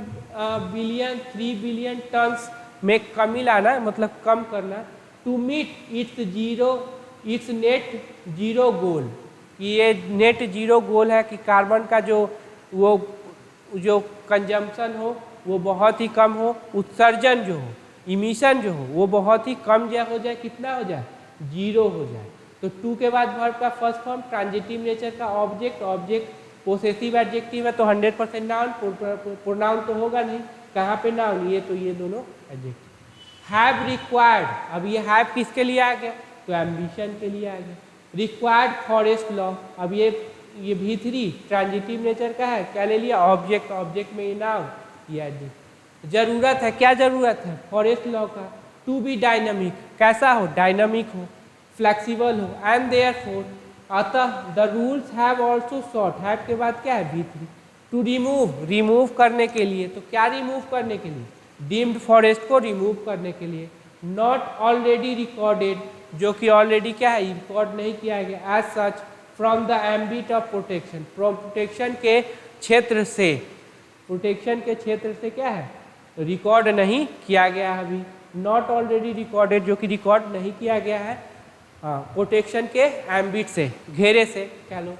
Speaker 1: बिलियन टन्स में कमी लाना मतलब कम करना, to meet its net zero goal, कि ये नेट जीरो गोल है कि कार्बन का जो कंजम्पशन हो वो बहुत ही कम हो, उत्सर्जन जो हो, इमिशन जो हो वो बहुत ही कम हो जाए, कितना हो जाए, जीरो हो जाए। तो टू के बाद वर्ब का फर्स्ट फॉर्म, ट्रांजिटिव नेचर का ऑब्जेक्ट, ऑब्जेक्ट पोसेसिव एडजेक्टिव है तो 100% नाउन, प्रोनाउन तो होगा नहीं, कहाँ पे नाउन, ये तो ये दोनों एडजेक्टिव। हैव रिक्वायर्ड, अब ये हैव किसके लिए आ गया, तो एम्बिशन के लिए आ गया। रिक्वायर्ड फॉरेस्ट लॉ, अब ये V3 ट्रांजिटिव नेचर का है, क्या ले लिया, ऑब्जेक्ट, ऑब्जेक्ट में नाउन, ये एडजेक्टिव। जरूरत है, क्या जरूरत है, फॉरेस्ट लॉ का, टू बी डायनामिक, कैसा हो, डायनामिक हो, फ्लेक्सिबल हो, एंड देयरफॉर, अतः the rules have also sought, have के बाद क्या है V3, टू रिमूव, रिमूव करने के लिए, तो क्या रिमूव करने के लिए, डीम्ड फॉरेस्ट को रिमूव करने के लिए। नॉट ऑलरेडी रिकॉर्डेड, जो कि ऑलरेडी क्या है रिकॉर्ड नहीं किया गया, as such from the ambit of protection, protection के क्षेत्र से, प्रोटेक्शन के क्षेत्र से क्या है रिकॉर्ड नहीं किया गया है अभी। नॉट ऑलरेडी रिकॉर्डेड, जो कि रिकॉर्ड नहीं किया गया है, हाँ, प्रोटेक्शन के एम्बिट से, घेरे से कह लो।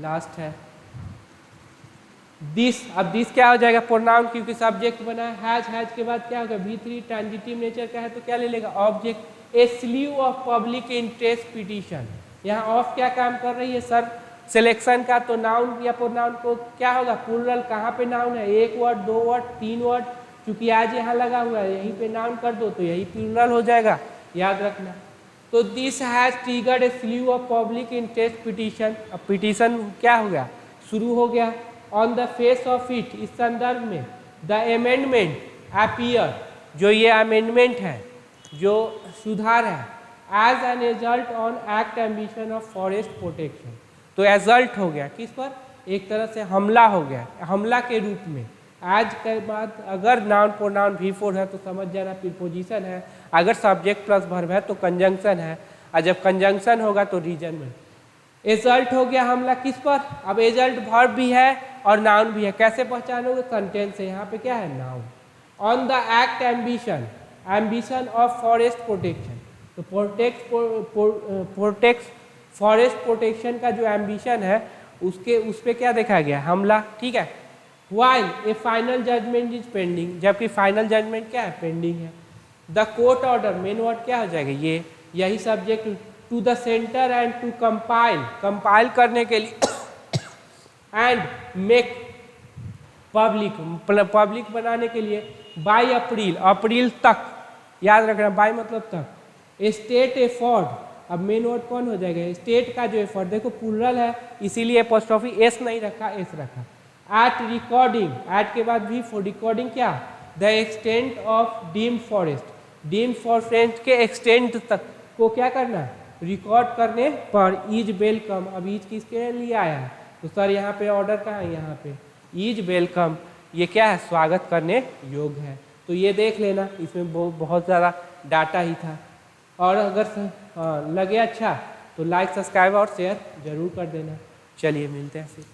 Speaker 1: लास्ट है दिस, अब दिस क्या हो जाएगा, प्रोनाउन, क्योंकि सब्जेक्ट बना है। हैज के बाद क्या होगा, V3 ट्रांजिटिव नेचर का है तो क्या ले लेगा, object. A sleeve of public interest petition, यहाँ ऑफ क्या काम कर रही है सर, सिलेक्शन का, तो नाउन या प्रोनाउन को क्या होगा, प्लूरल, कहाँ पे नाउन है, 1 वर्ड, 2 वर्ड, 3 वर्ड, क्योंकि आज यहाँ लगा हुआ है, यहीं पे नाउन कर दो तो यही प्लूरल हो जाएगा, याद रखना। तो this has triggered A sleeve of public interest petition, अब पिटीशन क्या हो गया, शुरू हो गया। On the face of it, इस संदर्भ में, द अमेंडमेंट अपीयर, जो ये अमेंडमेंट है, जो सुधार है, as an result on act ambition of forest protection, तो एजल्ट हो गया किस पर, एक तरह से हमला हो गया, हमला के रूप में। आज के बाद अगर नाउन प्रोनाउन V4 है तो समझ जाना प्रीपोजिशन है, अगर सब्जेक्ट प्लस वर्ब है तो कंजंक्शन है, और जब कंजंक्शन होगा तो रीजन में। एजल्ट हो गया हमला किस पर, अब एजल्ट वर्ब भी है और नाउन भी है, कैसे पहचानोगे, सेंटेंस है, यहाँ पे क्या है noun. On the act ambition, ambition of forest protection, तो प्रोटेक्ट फॉरेस्ट प्रोटेक्शन का जो एम्बिशन है उसके उस पर क्या देखा गया, हमला, ठीक है। While a final judgment is pending, जबकि फाइनल जजमेंट क्या है, पेंडिंग है। The court order, main word क्या हो जाएगा, ये यही subject, to the centre and to compile, compile करने के लिए, एंड मेक पब्लिक, पब्लिक बनाने के लिए, बाई अप्रैल, अप्रैल तक, याद रखना बाई मतलब तक, स्टेट एफोर्ड, अब मेन वर्ड कौन हो जाएगा, स्टेट का जो एफर्ट, देखो प्लूरल है इसीलिए अपोस्ट्रोफी एस नहीं रखा, एस रखा। एट रिकॉर्डिंग, एट के बाद भी फॉर रिकॉर्डिंग क्या, the extent of deemed forest, deemed forest के एक्सटेंट तक को क्या करना, रिकॉर्ड करने पर इज वेलकम। अब इज किसके लिए आया है, तो सर यहाँ पे ऑर्डर कहाँ है, यहाँ पे इज वेलकम, ये क्या है, स्वागत करने योग्य है। तो ये देख लेना, इसमें बहुत ज़्यादा डाटा ही था। और अगर लगे अच्छा तो लाइक सब्सक्राइब और शेयर जरूर कर देना। चलिए मिलते हैं फिर।